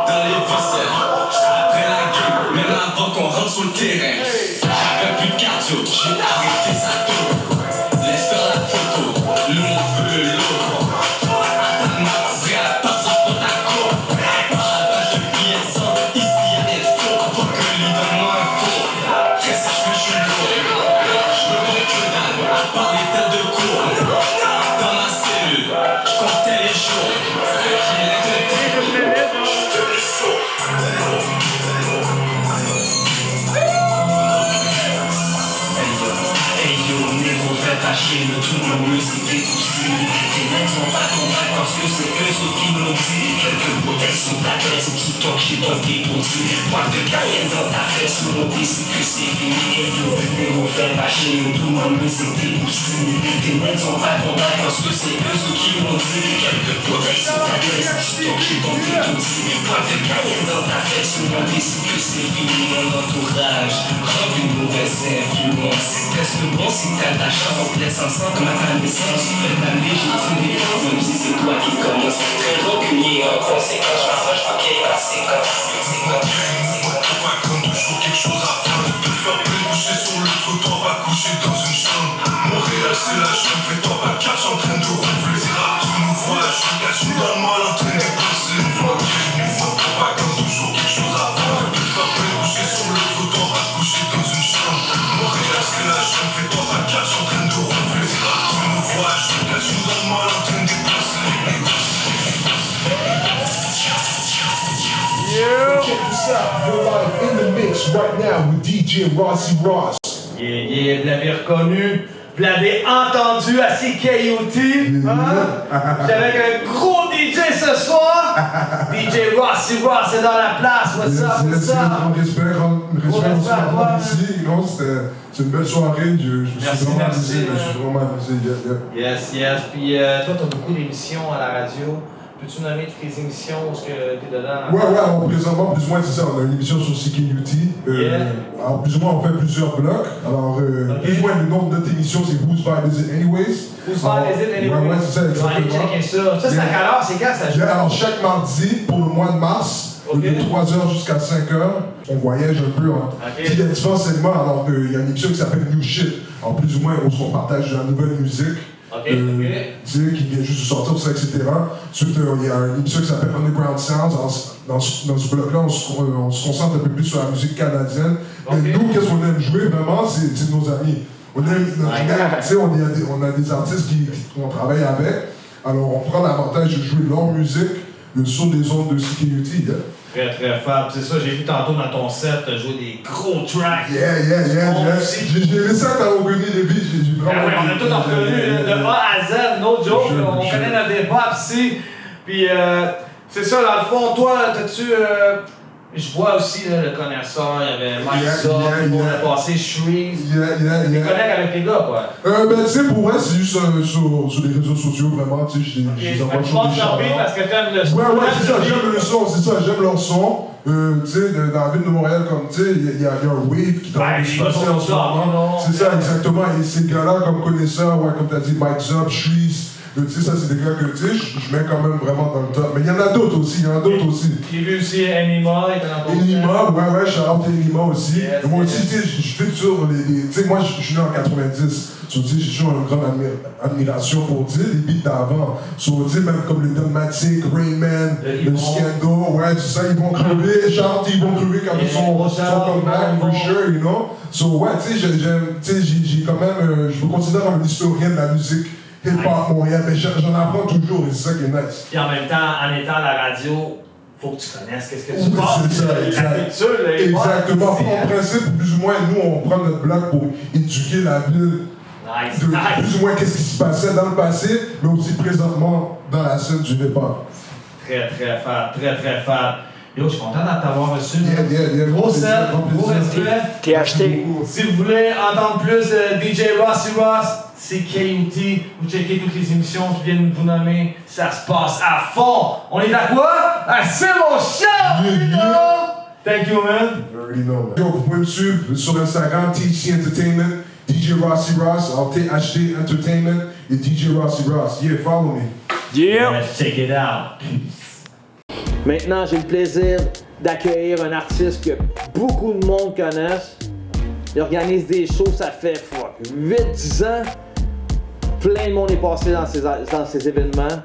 dans les viscères. Après la game, même avant qu'on rentre sur le terrain. J'avais plus de cardio, j'ai arrêté sa tour. Laisse faire la photo, le monde veut le lot. Attends ma prêt à partir pour ta cour. Parabage de billets sans, ici y'a des faux. Faut que lui donne-moi un faux. Reste je suis lourd. Par les têtes de cours, dans ma cellule, je comptais les jours. Hey yo, négro, fais ta chienne, tout le monde c'est détoussi. Tes mecs sont pas contents parce que c'est eux ceux qui l'ont dit. Quelques protestes sur ta tête, c'est qui talk, j'ai pas déposé. Pointe de Cayenne dans ta fesse, mon décide que c'est fini. Hey yo, négro, fais ta chienne, tout le monde c'est détoussi. Tes mecs sont pas contents parce que c'est eux ceux qui l'ont dit. Quelques protestes sur ta tête, c'est qui talk, j'ai pas déposé. Pointe de Cayenne dans ta fesse, mon décide que c'est fini. Mon entourage, robe une mauvaise influence. C'est presque bon si t'as ta chance, on se laisse ensemble comme à ta naissance. Tu fais ta légitime défense, même si c'est toi qui commence. Très recueilli en conséquence, je m'approche pas qu'il y ait pas de séquence. Comme toujours quelque chose à faire. On peut faire coucher sur le trottoir, pas coucher dans une chambre. Montréal c'est la chambre, fais-toi pas cache en train de ronfler. C'est rare, tu nous vois, je suis caché dans le mal en train de passer. Une fois pas comme toujours quelque chose à faire. On peut faire coucher sur le trottoir, pas coucher dans une chambre. Montréal c'est la chambre, fais-toi pas cache en train de ronfler. C'est rare, tu nous vois, je suis caché dans le mal en train de passer. Check this out, you're live in the mix right now with DJ Rossi Ross. Yeah, vous l'avez reconnu, vous l'avez entendu à CKUT. Hein? J'avais avec un gros DJ ce soir. DJ Rossi Ross est dans la place. What's up, what's up? Respect aussi d'avoir ici. C'est une belle soirée. Je me suis vraiment amusé. Yes. Puis toi, t'as beaucoup d'émissions à la radio. Peux-tu nommer toutes les émissions où tu es dedans? Ouais, présentement, plus ou moins, c'est ça. On a une émission sur CKUT. Alors, plus ou moins, on fait plusieurs blocs. Alors, plus ou moins, le nombre d'autres émissions, c'est Whose Vibe Is It Anyways? Whose Vibe Is It Anyways? Ouais, c'est ça, exactement. On va aller checker ça. Ça, c'est à quelle heure? C'est quand ça joue? Alors, chaque mardi, pour le mois de mars, de 3h jusqu'à 5h, on voyage un peu. Il y a différents segments. Alors, il y a une émission qui s'appelle New Shit. Alors, plus ou moins, on partage de la nouvelle musique. Qui vient juste de sortir, tout ça, etc. Ensuite, il y a une émission qui s'appelle Underground Sounds. Dans ce bloc-là, on se concentre un peu plus sur la musique canadienne. Mais nous, qu'est-ce qu'on aime jouer vraiment, c'est nos amis. On a des artistes qu'on travaille avec. Alors, on prend l'avantage de jouer leur musique sur des ondes de CKUT. Très, très fort. C'est ça, j'ai vu tantôt dans ton set, t'as joué des gros tracks. Yeah. J'ai aimé ça quand on reconnu les beats. J'ai vraiment. On a tout reconnu, de A à Z, no joke. On connaît notre débat ici. Puis, c'est ça, dans le fond, toi, t'as-tu. Je vois aussi le connaisseur, il y avait Mike Zop, on a passé Shreeze. Tu connectes avec les gars, quoi. Tu sais, pour moi, c'est juste sur les réseaux sociaux, vraiment, tu sais, je les envoie toujours des shout-outs. Parce que t'aimes le son. Ouais, c'est ça, j'aime le son, c'est ça, j'aime leur son. Tu sais, dans la ville de Montréal, comme tu sais, il y a un wave qui t'envoie des sponsors en ce moment. C'est ça, exactement. Et ces gars-là, comme connaisseurs, ouais, comme t'as dit, Mike Zop, Shreeze. Tu sais, ça, c'est des gars que tu sais, je mets quand même vraiment dans le top. Mais il y en a d'autres aussi, J'ai vu aussi Anima, ouais, shout-out Anima aussi. Et moi aussi, tu sais, je fais toujours tu sais, moi, je suis né en 90. Tu sais, j'ai toujours une grande admiration pour, tu sais, les beats d'avant. Tu sais, même comme le Dogmatic, Rayman, le Scandal, ouais, tout ça, ils vont crever. Shout-out, ils vont crever quand ils sont comeback, for sure, you know. So, ouais, tu sais, j'ai quand même, je me considère comme un historien de la musique. Hip-hop Montréal, mais j'en apprends toujours et c'est ça qui est nice. Puis en même temps, en étant à la radio, faut que tu connaisses qu'est-ce que tu penses. C'est ça, exactement. En principe, plus ou moins, nous, on prend notre bloc pour éduquer la ville de plus ou moins qu'est-ce qui se passait dans le passé, mais aussi présentement dans la scène du hip-hop. Très, très fat, très, très fat. Yo, je suis content d'en t'avoir reçu. Gros set, gros respect. THT. Si vous voulez entendre plus de DJ Rossi Ross, c'est KUT. Vous checkez toutes les émissions qui viennent vous nommer. Ça se passe à fond. On est à quoi? À C'est mon show! Thank you, man. You already know, man. Yo, vous pouvez me suivre sur Instagram, THC Entertainment, DJ Rossi Ross, en THD Entertainment et DJ Rossi Ross. Yeah, follow me. Yeah. Let's check it out. Maintenant, j'ai le plaisir d'accueillir un artiste que beaucoup de monde connaissent. Il organise des shows, ça fait 8-10 ans. Plein de monde est passé dans ces événements.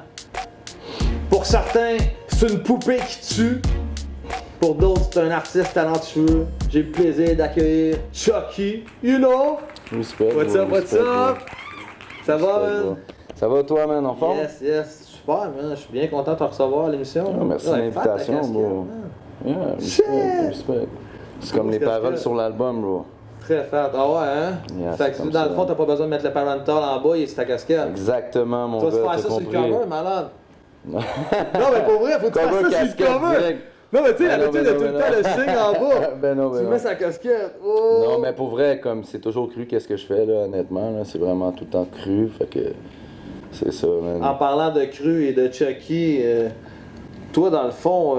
Pour certains, c'est une poupée qui tue. Pour d'autres, c'est un artiste talentueux. J'ai le plaisir d'accueillir Chucky, you know? Respect, what's up, what's up? Ça va, man? Ça va, toi, man, en forme? Yes. Super, man. Je suis bien content de te recevoir à l'émission. Merci de l'invitation, bro. Respect. C'est comme les paroles sur l'album, bro. Très fat. Ah ouais, hein? Yeah, fait que dans le fond, t'as pas besoin de mettre le parental en bas, c'est ta casquette. Exactement, mon Tu gars. vas se faire ça sur le cover, malade. Non, mais pour vrai, faut que tu fasses ça sur le cover. Non, mais tu sais, l'habitude, il y a tout le temps le signe en bas. Tu mets sa casquette. Oh. Non, mais pour vrai, comme c'est toujours cru, qu'est-ce que je fais, là, honnêtement, là, c'est vraiment tout le temps cru, fait que c'est ça, man. En parlant de cru et de Chucky, toi, dans le fond,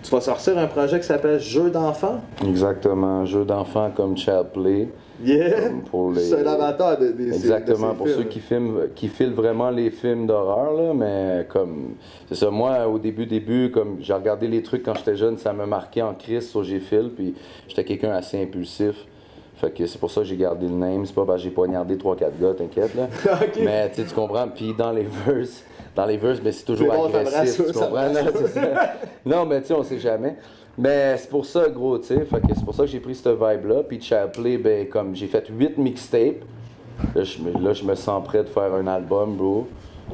tu vas sortir un projet qui s'appelle Jeux d'enfants? Exactement, Jeux d'enfants comme Child Play. Yeah! Pour les... C'est un avatar des Exactement, pour films. ceux qui filent vraiment les films d'horreur, là, mais comme... C'est ça, moi, au début, comme j'ai regardé les trucs quand j'étais jeune, ça me marquait en crise sur G-Fil, puis j'étais quelqu'un assez impulsif. Fait que c'est pour ça que j'ai gardé le name, c'est pas parce que j'ai poignardé 3-4 gars, t'inquiète, là. Okay. Mais tu comprends, puis dans les verses, ben, c'est toujours agressif, tu comprends? Non, mais tu sais, on sait jamais. Mais c'est pour ça, gros, tu sais, fait que c'est pour ça que j'ai pris cette vibe-là. Puis Child Play, ben, comme j'ai fait 8 mixtapes, là, je me sens prêt de faire un album, bro.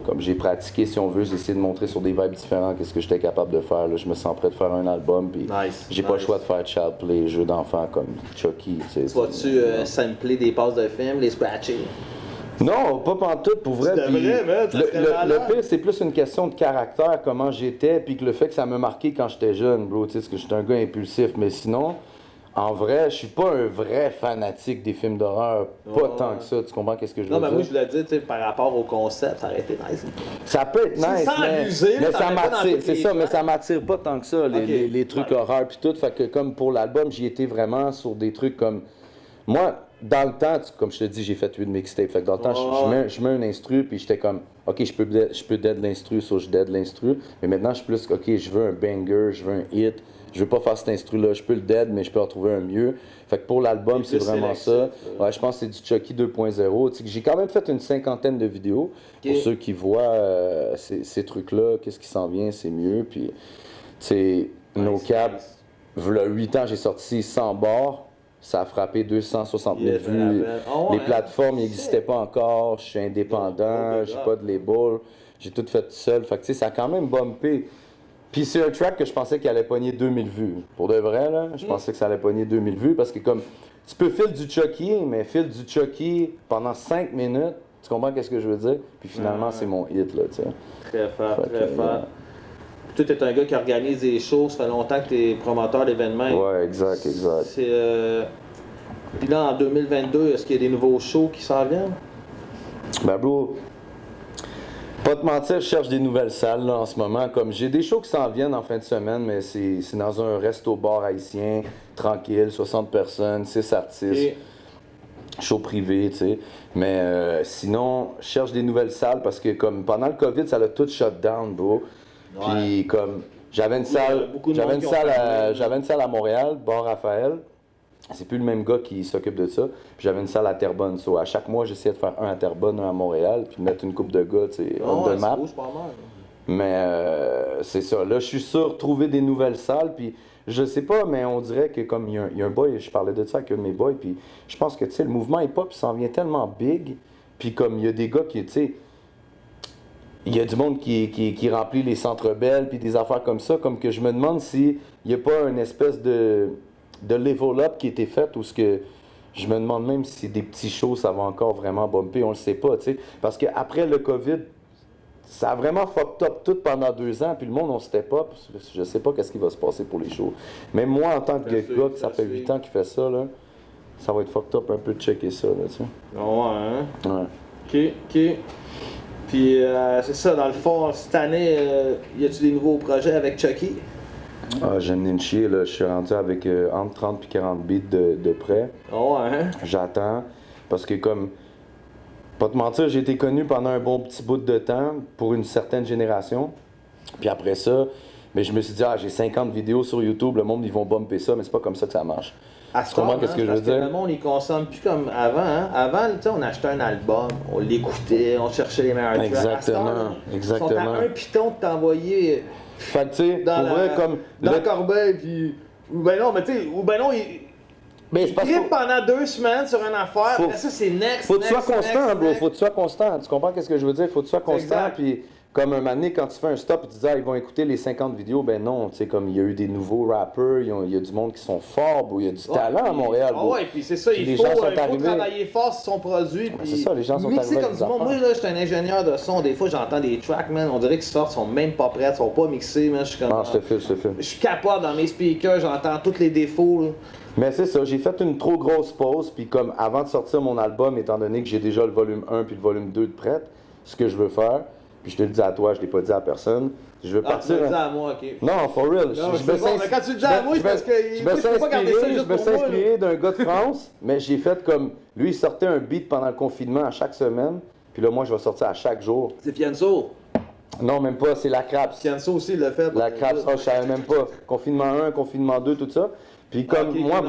Comme j'ai pratiqué, si on veut, j'ai essayé de montrer sur des vibes différentes qu'est-ce que j'étais capable de faire. Là, je me sens prêt de faire un album, puis j'ai pas le choix de faire Child Play, jeux d'enfants comme Chucky. Tu vas-tu sampler des passes de films, les scratcher? Non, pas pantoute, pour vrai. Le pire, c'est plus une question de caractère, comment j'étais, puis que le fait que ça m'a marqué quand j'étais jeune, bro, tu sais, parce que j'étais un gars impulsif. Mais sinon, en vrai, je suis pas un vrai fanatique des films d'horreur, pas tant que ça, tu comprends qu'est-ce que je veux dire? Non, mais moi, je le dis, tu sais, par rapport au concept, ça aurait été nice. Ça peut être nice, mais ça m'attire, c'est ça, mais ça m'attire pas tant que ça, les trucs horreur puis tout. Fait que comme pour l'album, j'y étais vraiment sur des trucs comme... Moi, dans le temps, comme je te dis, j'ai fait 8 mixtapes. Fait que dans le temps, je mets un instru, puis j'étais comme, OK, je peux dead l'instru, so je dead l'instru. Mais maintenant, je suis plus, OK, je veux un banger, je veux un hit. Je veux pas faire cet instru-là. Je peux le dead, mais je peux en trouver un mieux. Fait que pour l'album, c'est vraiment ça. Ouais, je pense que c'est du Chucky 2.0. J'ai quand même fait une 50aine de vidéos. Pour ceux qui voient ces trucs-là, qu'est-ce qui s'en vient, c'est mieux. Puis, tu sais, No Cap, v'là 8 ans, j'ai sorti 100 bars. Ça a frappé 260 000 vues. Les plateformes n'existaient pas encore. Je suis indépendant, j'ai pas de label. J'ai tout fait tout seul. Fait que, tu sais, ça a quand même bumpé. Puis c'est un track que je pensais qu'il allait pogner 2000 vues. Pour de vrai, là, je pensais que ça allait pogner 2000 vues parce que comme, tu peux filer du Chucky, mais file du Chucky pendant 5 minutes. Tu comprends qu'est-ce que je veux dire? Puis finalement, c'est mon hit, là, tu sais. Très fort, très fort. Toi, t'es un gars qui organise des shows, ça fait longtemps que t'es promoteur d'événements. Ouais, exact. Puis là, en 2022, est-ce qu'il y a des nouveaux shows qui s'en viennent? Ben, bro, pas te mentir, je cherche des nouvelles salles là, en ce moment. Comme j'ai des shows qui s'en viennent en fin de semaine, mais c'est dans un resto-bar haïtien, tranquille, 60 personnes, 6 artistes. Show privé, tu sais. Mais sinon, je cherche des nouvelles salles parce que comme pendant le COVID, ça l'a tout shut down, bro. Puis comme j'avais une salle à Montréal, Bar Raphaël. C'est plus le même gars qui s'occupe de ça. Puis j'avais une salle à Terrebonne. So, à chaque mois, j'essayais de faire un à Terrebonne, un à Montréal, puis mettre une coupe de gars, tu sais, on de map. Mais c'est ça. Là, je suis sûr de trouver des nouvelles salles. Puis je sais pas, mais on dirait que comme il y a un boy, je parlais de ça avec un de mes boys, puis je pense que tu sais, le mouvement hip-hop s'en vient tellement big. Puis comme il y a des gars qui, tu sais, il y a du monde qui remplit les centres belles, puis des affaires comme ça, comme que je me demande s'il n'y a pas une espèce de level up qui a été fait où ce que Je me demande même si des petits shows, ça va encore vraiment bumper, on le sait pas, tu sais. Parce qu'après le COVID, ça a vraiment fucked up tout pendant 2 ans, puis le monde, on step up. Je sais pas qu'est-ce qui va se passer pour les shows. Même moi, en tant que gars, que ça fait 8 ans qu'il fait ça, là, ça va être fucked up un peu de checker ça, là, tu sais. Ouais, hein? Ouais. OK. Puis, c'est ça, dans le fond, cette année, y a-tu des nouveaux projets avec Chucky? Ah, j'aime une chier, là. Je suis rendu avec entre 30 et 40 beats de près. Oh, hein? J'attends. Parce que, comme, pas te mentir, j'ai été connu pendant un bon petit bout de temps pour une certaine génération. Puis après ça, mais je me suis dit, j'ai 50 vidéos sur YouTube, le monde, ils vont bumper ça, mais c'est pas comme ça que ça marche. Tu comprends qu'est-ce que je veux dire? Le monde, il consomme plus comme avant. Hein? Avant, tu sais, on achetait un album, on l'écoutait, on cherchait les meilleurs tracks. Exactement, exactement. Ils sont à un piton de t'envoyer. Fait que, tu sais, pour vrai, comme. Dans Corbeil, puis. Ou ben non, mais tu sais, ou ben non, il trippe pendant 2 semaines sur une affaire, après ça, c'est next. Faut que tu sois constant, bro. Faut que tu sois constant. Tu comprends qu'est-ce que je veux dire? Faut que tu sois constant, puis. Comme un moment donné, quand tu fais un stop et tu dis ils vont écouter les 50 vidéos, ben non, tu sais, comme il y a eu des nouveaux rappeurs, il y a du monde qui sont forts, il y a du talent à Montréal. Ah ouais, puis c'est ça, il faut travailler fort sur son produit. C'est ça, les gens sont mixer arrivés comme du monde. Moi, là, je suis un ingénieur de son, des fois, j'entends des tracks, man, on dirait qu'ils sortent, sont même pas prêts, sont pas mixés, man, je suis comme... Ah, je te file. Je suis capable dans mes speakers, j'entends tous les défauts, là. Mais c'est ça, j'ai fait une trop grosse pause, puis comme avant de sortir mon album, étant donné que j'ai déjà le volume 1 puis le volume 2 de prêt, ce que je veux faire... Puis je te le dis à toi, je l'ai pas dit à personne. Je veux partir. Tu me le dis à moi, ok. Non, for real. Non, mais quand tu le dis à moi, c'est parce que je me suis inspiré d'un gars de France, mais j'ai fait comme. Lui, il sortait un beat pendant le confinement à chaque semaine. Puis là, moi, je vais sortir à chaque jour. C'est Fianso? Non, même pas, c'est la Craps. Fianso aussi l'a fait. La Craps, je savais même pas. Confinement 1, confinement 2, tout ça. Puis comme moi,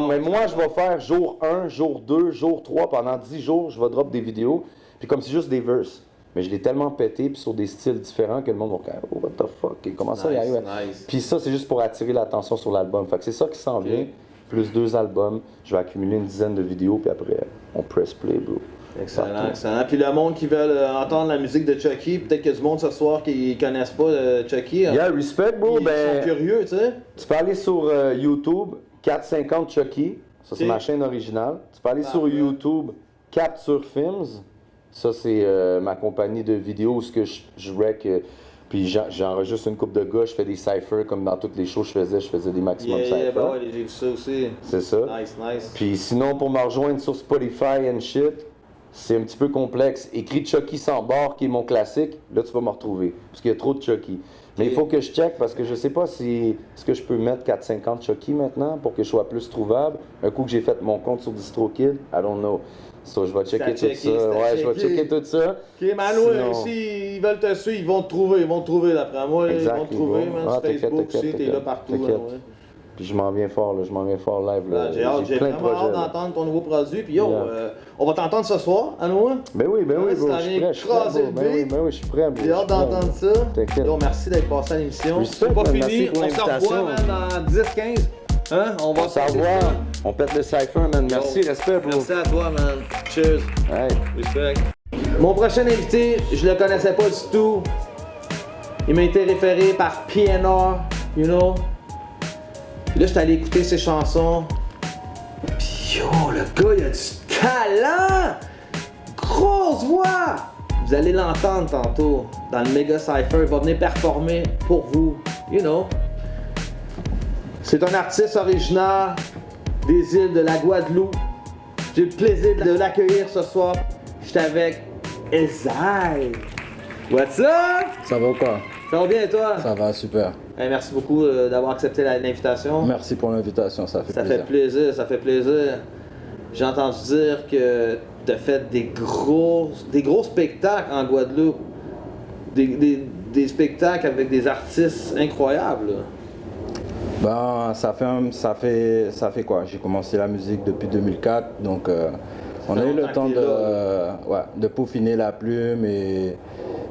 je vais faire jour 1, jour 2, jour 3, pendant 10 jours, je vais drop des vidéos. Puis comme c'est juste des verses. Mais je l'ai tellement pété, puis sur des styles différents, que le monde va faire « Oh, what the fuck? » Comment ça, il arrive? Puis ça, c'est juste pour attirer l'attention sur l'album. Fait que c'est ça qui s'en vient, plus 2 albums. Je vais accumuler une dizaine de vidéos, puis après, on press play, bro. Excellent, excellent. Puis le monde qui veut entendre la musique de Chucky, peut-être qu'il y a du monde ce soir qui connaissent pas Chucky. Yeah, respect, bro. Ils sont curieux, tu sais. Tu peux aller sur YouTube, 450 Chucky. Ça, c'est ma chaîne originale. Tu peux aller sur YouTube, Capture Films. Ça, c'est ma compagnie de vidéos où je rec, puis j'enregistre une coupe de gars, je fais des cyphers comme dans toutes les shows que je faisais des maximum cyphers. Ouais, j'ai vu ça aussi. C'est ça. Nice. Puis sinon, pour me rejoindre sur Spotify and shit, c'est un petit peu complexe. Écris Chucky sans barre, qui est mon classique, là tu vas me retrouver, parce qu'il y a trop de Chucky. Mais il faut que je check, parce que je sais pas si est-ce que je peux mettre 450 Chucky maintenant pour que je sois plus trouvable. Un coup que j'ai fait mon compte sur DistroKid, I don't know. So, je vais checker tout ça. Ouais, je vais checker tout ça. Ok, Manu, s'ils veulent te suivre, ils vont te trouver d'après moi. Ils vont te trouver, man, sur Facebook aussi, t'es là partout. Puis je m'en viens fort, là. Je m'en viens fort live, là. J'ai vraiment hâte d'entendre ton nouveau produit. Puis yo, on va t'entendre ce soir, à nous. Ben oui, bro. Je suis prêt. Ben oui, je suis prêt, bro. J'ai hâte d'entendre ça. T'inquiète. Yo, merci d'être passé à l'émission. C'est pas fini. On se revoit, man, dans 10-15. Hein? On va savoir. On pète le cypher, man. Merci, respect, bro. Merci à toi, man. Cheers. Hey. Respect. Mon prochain invité, je le connaissais pas du tout. Il m'a été référé par PNR, you know. Puis là, j'étais allé écouter ses chansons. Puis yo, le gars, il a du talent! Grosse voix! Vous allez l'entendre tantôt dans le Mega Cypher. Il va venir performer pour vous, you know. C'est un artiste originaire des îles de la Guadeloupe. J'ai le plaisir de l'accueillir ce soir. J'étais avec Ezaï. What's up? Ça va ou quoi? Ça va bien et toi? Ça va, super. Hey, merci beaucoup d'avoir accepté l'invitation. Merci pour l'invitation, ça fait plaisir. Ça fait plaisir. J'ai entendu dire que tu as fait des gros spectacles en Guadeloupe. Des spectacles avec des artistes incroyables. Là. Ben, ça fait quoi? J'ai commencé la musique depuis 2004, donc on a eu le temps de peaufiner la plume et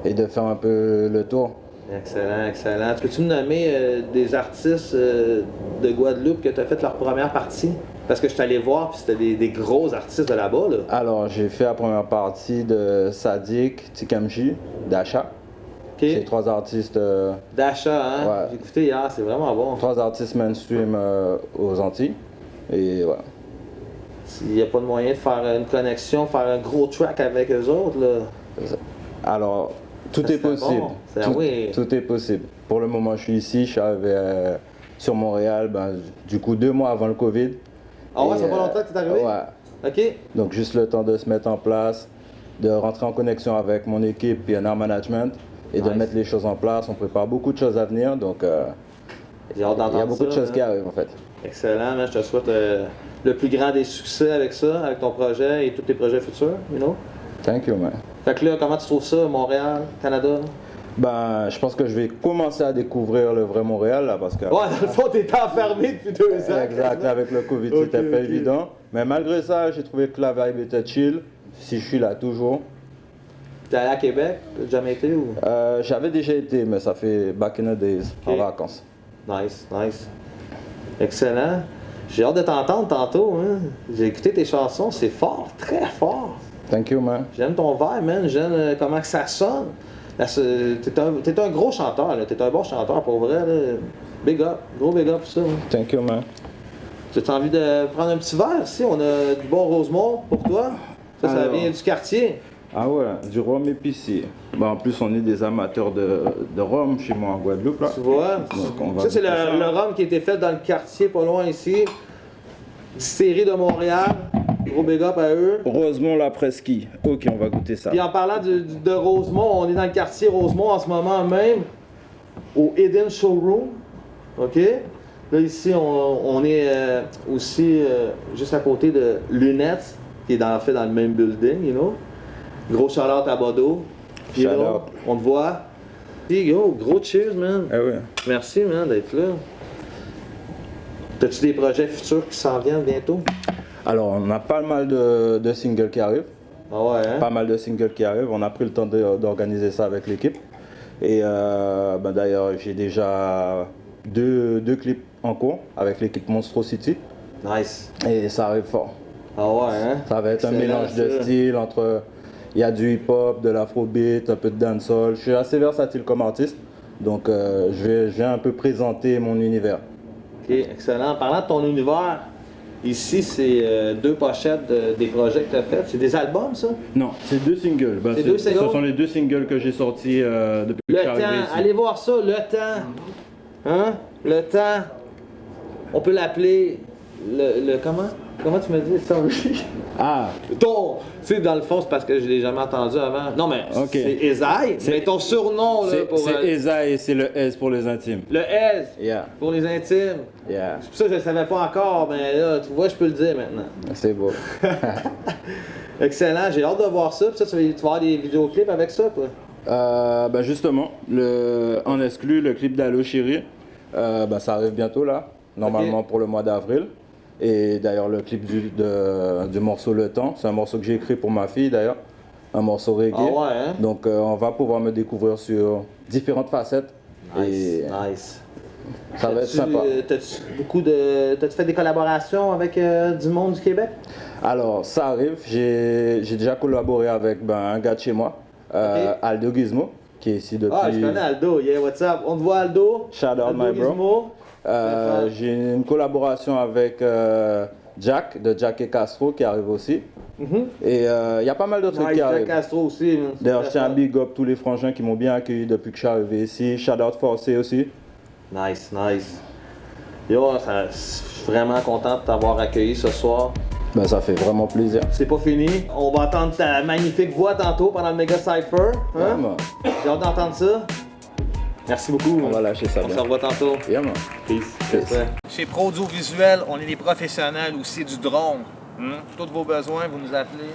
de faire un peu le tour. Excellent, excellent. Peux-tu me nommer des artistes de Guadeloupe que tu as fait leur première partie? Parce que je suis allé voir, puis c'était des gros artistes de là-bas. Là. Alors, j'ai fait la première partie de Sadik, Tikamji, Dasha. Okay. C'est 3 artistes... Dasha, hein? Ouais. J'ai écouté hier, c'est vraiment bon. 3 artistes mainstream aux Antilles. Et voilà. Il n'y a pas de moyen de faire une connexion, faire un gros track avec eux autres, là? Alors, tout est possible. Bon. Tout est possible. Pour le moment, je suis ici, je suis arrivé sur Montréal, du coup 2 mois avant le Covid. Ah ouais, ça fait pas longtemps que tu es arrivé? Ouais. OK. Donc juste le temps de se mettre en place, de rentrer en connexion avec mon équipe et un art management et de mettre les choses en place. On prépare beaucoup de choses à venir, donc il y a beaucoup de choses qui arrivent en fait. Excellent, man. Je te souhaite le plus grand des succès avec ça, avec ton projet et tous tes projets futurs, you know? Thank you, man. Fait que là, comment tu trouves ça, Montréal, Canada? Je pense que je vais commencer à découvrir le vrai Montréal là parce que. Ouais, dans le fond, t'étais enfermé depuis 2 ans. Exact, avec le Covid, c'était pas évident. Mais malgré ça, j'ai trouvé que la vibe était chill. Si je suis là toujours. T'es allé à Québec? T'as jamais été ou? J'avais déjà été, mais ça fait back in the days, en vacances. Nice. Excellent. J'ai hâte de t'entendre tantôt, hein. J'ai écouté tes chansons, c'est fort, très fort. Thank you, man. J'aime ton vibe, man. J'aime comment que ça sonne. T'es un gros chanteur, là. T'es un bon chanteur, pour vrai, là. Big up, gros big up pour ça. Hein. Thank you, man. Tu as envie de prendre un petit verre ici? On a du bon Rosemont pour toi. Ça vient du quartier. Ah ouais, du rhum épicé. En plus, on est des amateurs de rhum chez moi en Guadeloupe. Là. Tu vois? Donc, ça, c'est le rhum qui a été fait dans le quartier, pas loin ici. Distillerie de Montréal. Gros big up à eux. Rosemont la Presqu'île. Ok, on va goûter ça. Puis en parlant de Rosemont, on est dans le quartier Rosemont en ce moment même, au Eden Showroom. OK? Là, ici, on est aussi juste à côté de Lunettes, qui est fait dans le même building, you know. Gros shout-out à Bodo. Shout-out. On te voit. Hey, yo, gros cheers, man. Ah ouais. Merci, man, d'être là. T'as-tu des projets futurs qui s'en viennent bientôt? Alors, on a pas mal de singles qui arrivent. Ah ouais, hein? Pas mal de singles qui arrivent. On a pris le temps d'organiser ça avec l'équipe. Et d'ailleurs, j'ai déjà deux clips en cours avec l'équipe Monstrosity. Nice. Et ça arrive fort. Ah ouais, hein? Ça va être un mélange de styles entre... Il y a du hip-hop, de l'afrobeat, un peu de dancehall. Je suis assez versatile comme artiste. Donc, je vais un peu présenter mon univers. OK, excellent. En parlant de ton univers, ici, c'est 2 pochettes des projets que tu as faits. C'est des albums, ça? Non, c'est 2 singles. Ce sont les 2 singles que j'ai sortis depuis que je suis arrivé ici. Allez voir ça, Le Temps. Hein? Le Temps. On peut l'appeler le comment? Comment tu me dis ça? Ah! Tu sais, dans le fond, c'est parce que je l'ai jamais entendu avant. Non, mais c'est Esaïe. Mais ton surnom, là, pour... C'est Esaïe et c'est le S pour les intimes. Le S? Yeah. Pour les intimes? Yeah. C'est pour ça que je ne savais pas encore, mais là, tu vois, je peux le dire maintenant. C'est beau. Excellent, j'ai hâte de voir ça. Puis ça, tu vas avoir des vidéoclips avec ça, quoi? Justement, en exclu, le clip d'Allo Chérie, ça arrive bientôt, là. Normalement pour le mois d'avril. Et d'ailleurs, le clip du morceau Le Temps, c'est un morceau que j'ai écrit pour ma fille d'ailleurs, un morceau reggae. Ah ouais, hein? Donc on va pouvoir me découvrir sur différentes facettes. Nice. Ça va être sympa. T'as-tu fait des collaborations avec du monde du Québec? Alors, ça arrive. J'ai déjà collaboré avec un gars de chez moi, Aldo Gizmo, qui est ici depuis... Ah, je connais Aldo. Yeah, what's up? On te voit, Aldo? Shout out, my bro. Gizmo. J'ai une collaboration avec Jack, de Jack et Castro, qui arrive aussi. Et il y a pas mal de trucs qui arrivent. Jack Castro aussi. D'ailleurs, je tiens à big up tous les frangins qui m'ont bien accueilli depuis que je suis arrivé ici. Shout out Forcé aussi. Nice. Yo, je suis vraiment content de t'avoir accueilli ce soir. Ça fait vraiment plaisir. C'est pas fini. On va entendre ta magnifique voix tantôt pendant le Mega Cypher. Hein? J'ai hâte d'entendre ça. Merci beaucoup. On va lâcher ça. On se revoit tantôt. Yeah, man. Peace. Chez Produo Visuel, on est des professionnels aussi du drone. Tous vos besoins, vous nous appelez.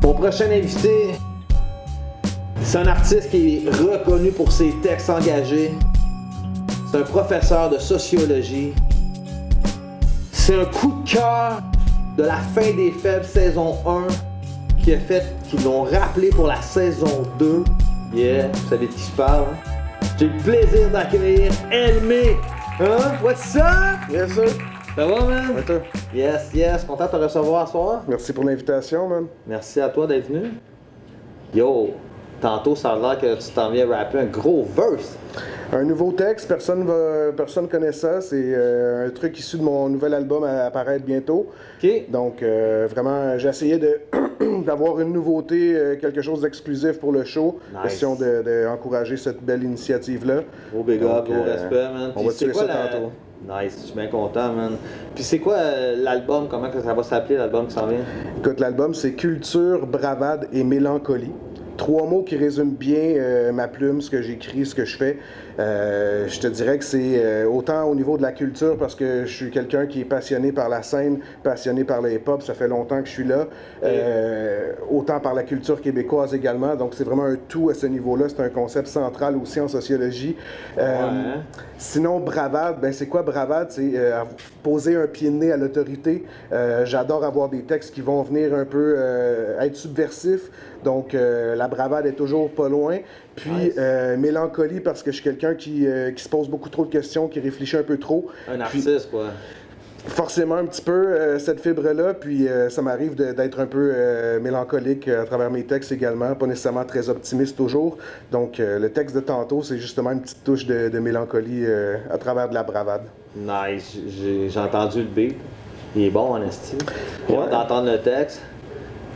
Mon prochain invité, c'est un artiste qui est reconnu pour ses textes engagés. C'est un professeur de sociologie. C'est un coup de cœur de la fin des faibles saison 1 qui l'ont rappelé pour la saison 2. Yeah, vous savez de qui je parle. Hein? J'ai le plaisir d'accueillir Elmé. Hein? What's up? Yes, sir. Ça va, man? Ouais, toi? Yes. Content de te recevoir ce soir. Merci pour l'invitation, man. Merci à toi d'être venu. Yo, tantôt, ça a l'air que tu t'en viens rapper un gros verse. Un nouveau texte, personne connaît ça. C'est un truc issu de mon nouvel album à apparaître bientôt. OK. Donc, vraiment, j'ai essayé d'avoir une nouveauté, quelque chose d'exclusif pour le show. Nice. Question d'encourager cette belle initiative-là. Gros big up, gros respect, man. On va tirer ça tantôt. Nice, je suis bien content, man. Puis c'est quoi l'album? Comment que ça va s'appeler, l'album qui s'en vient? Écoute, l'album, c'est Culture, Bravade et Mélancolie. 3 mots qui résument bien ma plume, ce que j'écris, ce que je fais. Je te dirais que c'est autant au niveau de la culture, parce que je suis quelqu'un qui est passionné par la scène, passionné par le hip-hop, ça fait longtemps que je suis là. Autant par la culture québécoise également, donc c'est vraiment un tout à ce niveau-là. C'est un concept central aussi en sociologie. Sinon, bravade, ben c'est quoi bravade? C'est poser un pied de nez à l'autorité. J'adore avoir des textes qui vont venir un peu être subversifs. Donc, la bravade est toujours pas loin. Puis, nice. Mélancolie, parce que je suis quelqu'un qui se pose beaucoup trop de questions, qui réfléchit un peu trop. Un artiste, quoi. Forcément, un petit peu, cette fibre-là. Puis, ça m'arrive d'être un peu mélancolique à travers mes textes également. Pas nécessairement très optimiste toujours. Donc, le texte de tantôt, c'est justement une petite touche de mélancolie à travers de la bravade. Nice. J'ai entendu le beat. Il est bon, en esti. J'ai hâte d'entendre le texte.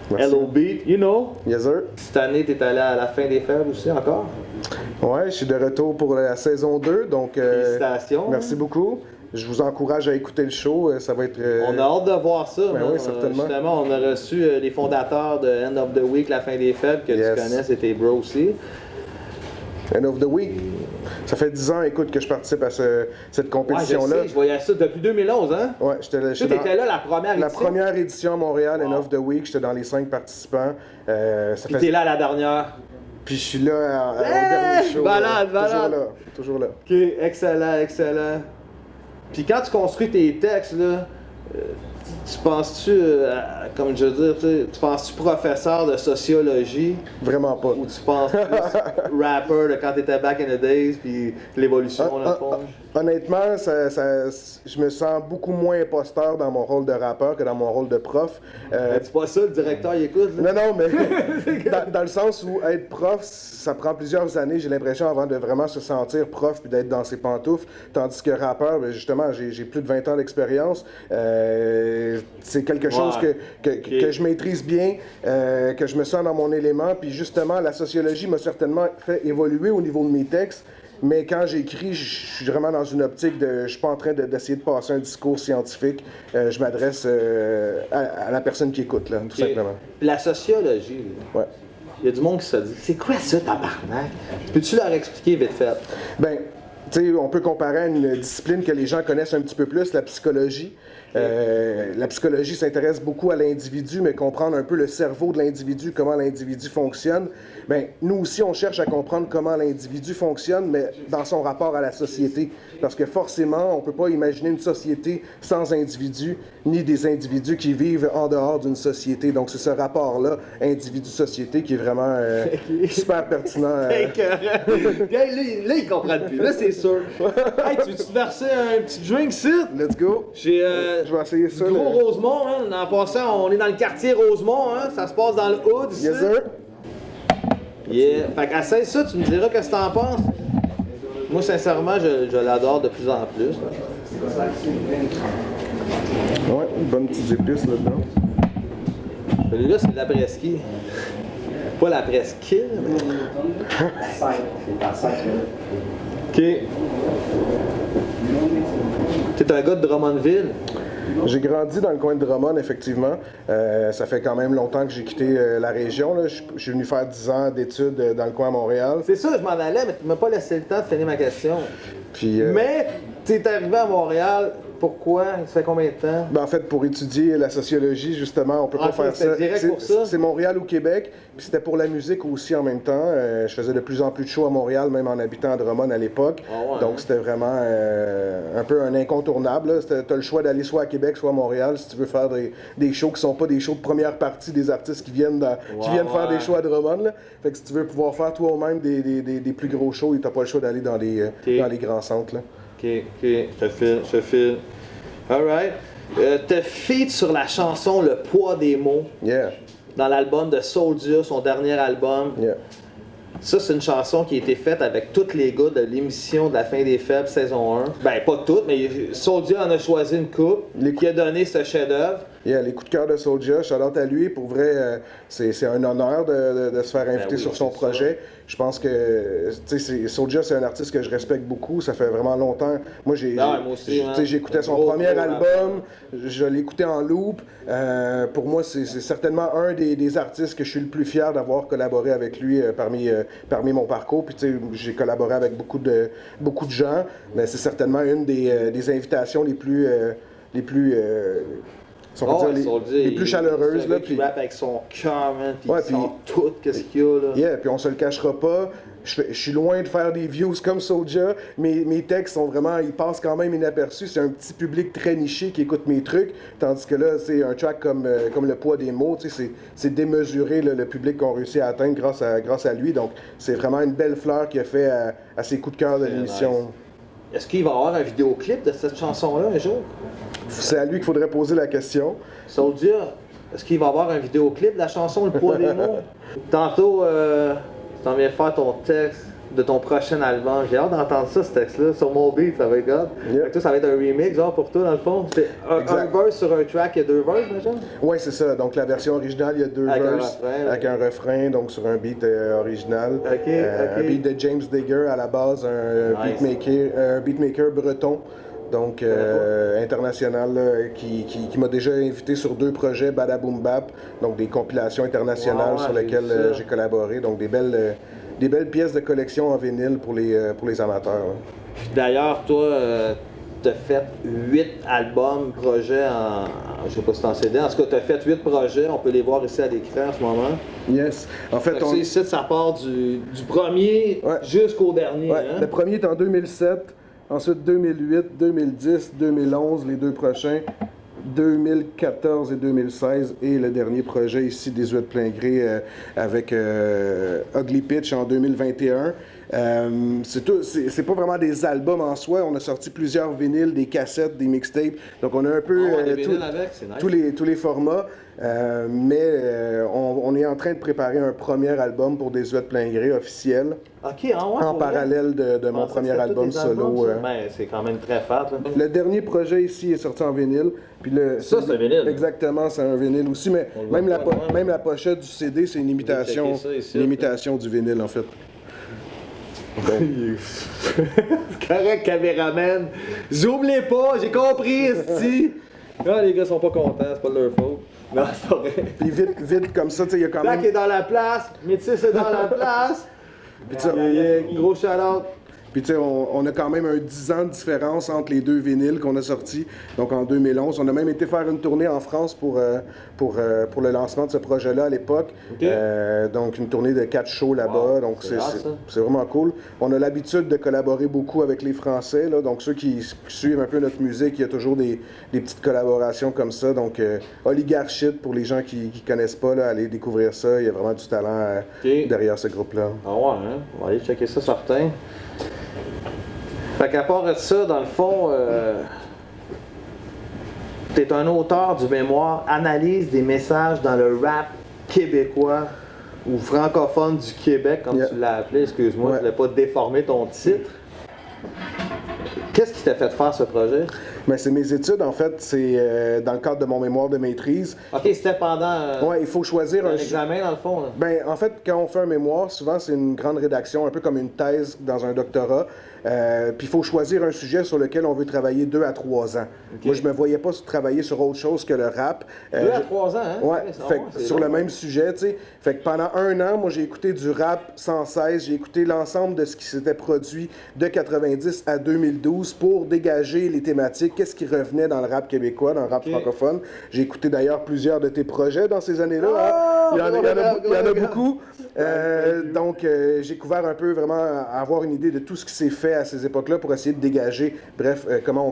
Merci. Hello Beat, you know? Yes, sir. Cette année, t'es allé à la fin des fêtes aussi encore? Ouais, je suis de retour pour la saison 2, donc... Félicitations. Merci beaucoup. Je vous encourage à écouter le show, ça va être... On a hâte de voir ça. Ben oui, certainement. Justement, on a reçu les fondateurs de End of the Week, la fin des fêtes, que tu connais, c'est tes bros aussi. End of the Week. Ça fait 10 ans, écoute, que je participe à cette compétition-là. Ouais, je voyais ça depuis 2011, hein? Ouais, j'étais là la première édition? La première édition à Montréal, End of the Week, j'étais dans les 5 participants. Puis t'es là à la dernière? Puis je suis là au dernier show. Balade. Toujours là. OK, excellent. Puis quand tu construis tes textes, là, tu penses-tu, comme je veux dire, tu penses-tu professeur de sociologie? Vraiment pas. Ou tu penses plus rapper de quand t'étais back in the days, puis l'évolution, dans le fond? Honnêtement, je me sens beaucoup moins imposteur dans mon rôle de rappeur que dans mon rôle de prof. C'est pas ça, le directeur, il écoute? Là? Non, mais dans le sens où être prof, ça prend plusieurs années, j'ai l'impression, avant de vraiment se sentir prof puis d'être dans ses pantoufles. Tandis que rappeur, justement, j'ai plus de 20 ans d'expérience. C'est quelque chose que je maîtrise bien, que je me sens dans mon élément. Puis justement, la sociologie m'a certainement fait évoluer au niveau de mes textes. Mais quand j'écris, je suis vraiment dans une optique de... Je suis pas en train d'essayer de passer un discours scientifique. Je m'adresse à la personne qui écoute, là, tout simplement. La sociologie, là. Ouais. Il y a du monde qui se dit, c'est quoi ça, tabarnak? Peux-tu leur expliquer vite fait? Ben, tu sais, on peut comparer à une discipline que les gens connaissent un petit peu plus, la psychologie. La psychologie s'intéresse beaucoup à l'individu, mais comprendre un peu le cerveau de l'individu, comment l'individu fonctionne. Bien, nous aussi, on cherche à comprendre comment l'individu fonctionne, mais dans son rapport à la société. Parce que forcément, on ne peut pas imaginer une société sans individus, ni des individus qui vivent en dehors d'une société. Donc, c'est ce rapport-là, individu-société, qui est vraiment super pertinent. Là, ils comprennent plus. Là, c'est sûr. Hey, tu veux-tu verser un petit drink, Sid? Let's go. Je vais essayer ça. Gros Rosemont, hein. En passant, on est dans le quartier Rosemont, hein. Ça se passe dans le hood, ici. Yes, sir. Yeah. Fait qu'essaye ça, tu me diras qu'est-ce que t'en penses. Moi, sincèrement, je l'adore de plus en plus. Ouais, une bonne petite épice là-dedans. Celui-là, c'est de la presqu'île. Pas la presqu'île, mais... OK. T'es un gars de Drummondville? J'ai grandi dans le coin de Drummond, effectivement. Ça fait quand même longtemps que j'ai quitté la région. Là. Je suis venu faire 10 ans d'études dans le coin à Montréal. C'est ça, je m'en allais, mais tu m'as pas laissé le temps de finir ma question. Puis, mais t'es arrivé à Montréal Pourquoi? Ça fait combien de temps? Ben, en fait, pour étudier la sociologie, justement, on peut pas faire ça. Direct pour ça? C'est Montréal ou Québec, puis c'était pour la musique aussi en même temps. Je faisais de plus en plus de shows à Montréal, même en habitant à Drummond à l'époque. Donc c'était vraiment un peu un incontournable. Tu as le choix d'aller soit à Québec, soit à Montréal, si tu veux faire des shows qui sont pas des shows de première partie des artistes qui viennent, faire des shows à Drummond. Là. Fait que si tu veux pouvoir faire toi-même des plus gros shows, tu n'as pas le choix d'aller dans les grands centres. Là. OK, je file. All right. T'as feat sur la chanson Le poids des mots. Yeah. Dans l'album de Soulja, son dernier album. Yeah. Ça, c'est une chanson qui a été faite avec tous les gars de l'émission de La Fin des Faibles, saison 1. Ben, pas toutes, mais Soulja en a choisi une coupe qui a donné ce chef-d'œuvre. Yeah, les coups de cœur de Soulja, shout-out à lui. Pour vrai, c'est un honneur de se faire inviter sur son projet. Je pense que Soulja, c'est un artiste que je respecte beaucoup. Ça fait vraiment longtemps. Moi, j'écoutais son premier album, je l'écoutais en loop. Pour moi, c'est certainement un des artistes que je suis le plus fier d'avoir collaboré avec lui parmi mon parcours. Puis j'ai collaboré avec beaucoup de gens, mais c'est certainement une des invitations les plus les plus chaleureuses. Là, puis rappe avec son cœur, puis il sort tout, qu'est-ce qu'il y a là. Yeah, puis on se le cachera pas. Je suis loin de faire des views comme Soulja. Mes textes sont vraiment, ils passent quand même inaperçus. C'est un petit public très niché qui écoute mes trucs. Tandis que là, c'est un track comme Le poids des mots. C'est démesuré le public qu'on réussit à atteindre grâce à lui. Donc, c'est vraiment une belle fleur qu'il a fait à ses coups de cœur de l'émission. Nice. Est-ce qu'il va y avoir un vidéoclip de cette chanson-là un jour? C'est à lui qu'il faudrait poser la question. Soulja, est-ce qu'il va y avoir un vidéoclip de la chanson Le poids des mots? Tantôt, tu t'en viens faire ton texte de ton prochain album. J'ai hâte d'entendre ça, ce texte-là, sur mon beat, ça va être God. Toi, ça va être un remix, genre, pour toi, dans le fond. C'est un verse sur un track, il y a 2 verses, déjà? Oui, c'est ça. Donc, la version originale, il y a 2 verses avec un refrain, donc sur un beat original. Un beat de James Digger, à la base, un beatmaker breton. Donc, international, là, qui m'a déjà invité sur 2 projets Badaboom Bap, donc des compilations internationales sur lesquelles j'ai collaboré. Donc, des belles pièces de collection en vinyle pour les amateurs. Hein. D'ailleurs, toi, tu as fait 8 albums, projets je sais pas si c'est en CD. En tout cas, tu as fait 8 projets. On peut les voir ici à l'écran en ce moment. Yes. En fait, ici, ça part du premier jusqu'au dernier. Ouais. Hein? Le premier est en 2007. Ensuite, 2008, 2010, 2011, les 2 prochains, 2014 et 2016, et le dernier projet ici, 18 plein gré, avec Ugly Pitch en 2021. C'est pas vraiment des albums en soi, on a sorti plusieurs vinyles, des cassettes, des mixtapes, donc on a un peu tous les formats, mais on est en train de préparer un premier album pour 18 plein gré officiel. En parallèle de mon premier album solo. C'est quand même très fat. Là. Le dernier projet ici est sorti en vinyle. Puis ça, c'est un vinyle. Exactement, c'est un vinyle aussi, mais même la pochette du CD, c'est une imitation du vinyle en fait. C'est correct, caméraman. J'oublie pas, j'ai compris, esti. Ah, les gars sont pas contents, c'est pas de leur faute. Non, c'est pas vrai. Puis vite comme ça, tu sais, il y a quand même... Black est dans la place, Métis est dans la place. Gros shout-out. Puis tu sais, on a quand même un 10 ans de différence entre les 2 vinyles qu'on a sortis, donc en 2011. On a même été faire une tournée en France pour le lancement de ce projet-là à l'époque. Donc une tournée de 4 shows là-bas, donc c'est vraiment cool. On a l'habitude de collaborer beaucoup avec les Français, là, donc ceux qui suivent un peu notre musique, il y a toujours des petites collaborations comme ça. Donc Oligarchite, pour les gens qui connaissent pas, là, allez découvrir ça, il y a vraiment du talent derrière ce groupe-là. Ah ouais, hein? On va aller checker ça certain. Fait qu'à part de ça, dans le fond, t'es un auteur du mémoire Analyse des messages dans le rap québécois ou francophone du Québec, comme tu l'as appelé, excuse-moi, je voulais pas déformer ton titre. Qu'est-ce qui t'a fait faire ce projet? Ben, c'est mes études, en fait. C'est dans le cadre de mon mémoire de maîtrise. OK, c'était pendant ouais, il faut choisir un examen, dans le fond. Là. Ben, en fait, quand on fait un mémoire, souvent, c'est une grande rédaction, un peu comme une thèse dans un doctorat. Puis il faut choisir un sujet sur lequel on veut travailler 2 à 3 ans. Moi, je me voyais pas travailler sur autre chose que le rap. 2 à 3 ans, hein? Ouais, sur le même sujet, tu sais. Fait que pendant 1 an, moi, j'ai écouté du rap sans cesse. J'ai écouté l'ensemble de ce qui s'était produit de 90 à 2012. chose pour dégager les thématiques, qu'est-ce qui revenait dans le rap québécois, dans le rap francophone. J'ai écouté d'ailleurs plusieurs de tes projets dans ces années-là. Hein. Il y en a beaucoup. Donc, j'ai couvert un peu vraiment à avoir une idée de tout ce qui s'est fait à ces époques-là pour essayer de dégager, bref, comment on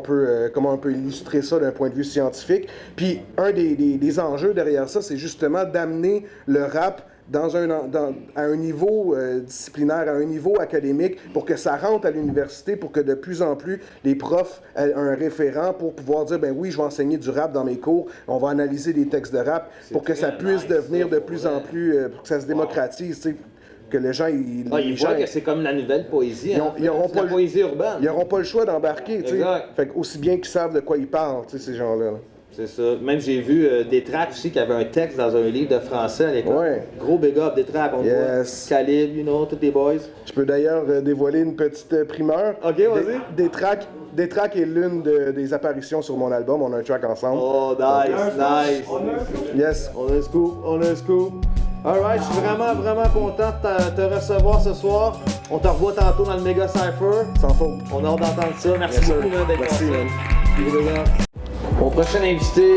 peut illustrer ça d'un point de vue scientifique. Puis, un des enjeux derrière ça, c'est justement d'amener le rap à un niveau disciplinaire, à un niveau académique, pour que ça rentre à l'université, pour que de plus en plus les profs aient un référent pour pouvoir dire, ben oui, je vais enseigner du rap dans mes cours, on va analyser des textes de rap, pour que ça puisse devenir de plus en plus, pour que ça se démocratise, tu sais, que les gens... Ils voient que c'est comme la nouvelle poésie, ils n'auront pas la poésie urbaine. Ils n'auront pas le choix d'embarquer, tu sais. Fait aussi bien qu'ils savent de quoi ils parlent, tu sais, ces gens-là. C'est ça. Même j'ai vu des tracks aussi qui avaient un texte dans un livre de français à l'école. Ouais. Gros big up, des tracks, on voit. Calibre, you know, tous les boys. Je peux d'ailleurs dévoiler une petite primeur. OK, vas-y. Des tracks est l'une des apparitions sur mon album. On a un track ensemble. Oh, nice. Yes. On a un scoop. Alright, je suis vraiment content de te recevoir ce soir. On te revoit tantôt dans le Mega Cypher. Sans faute. On a hâte d'entendre ça. Merci beaucoup d'être là. Mon prochain invité,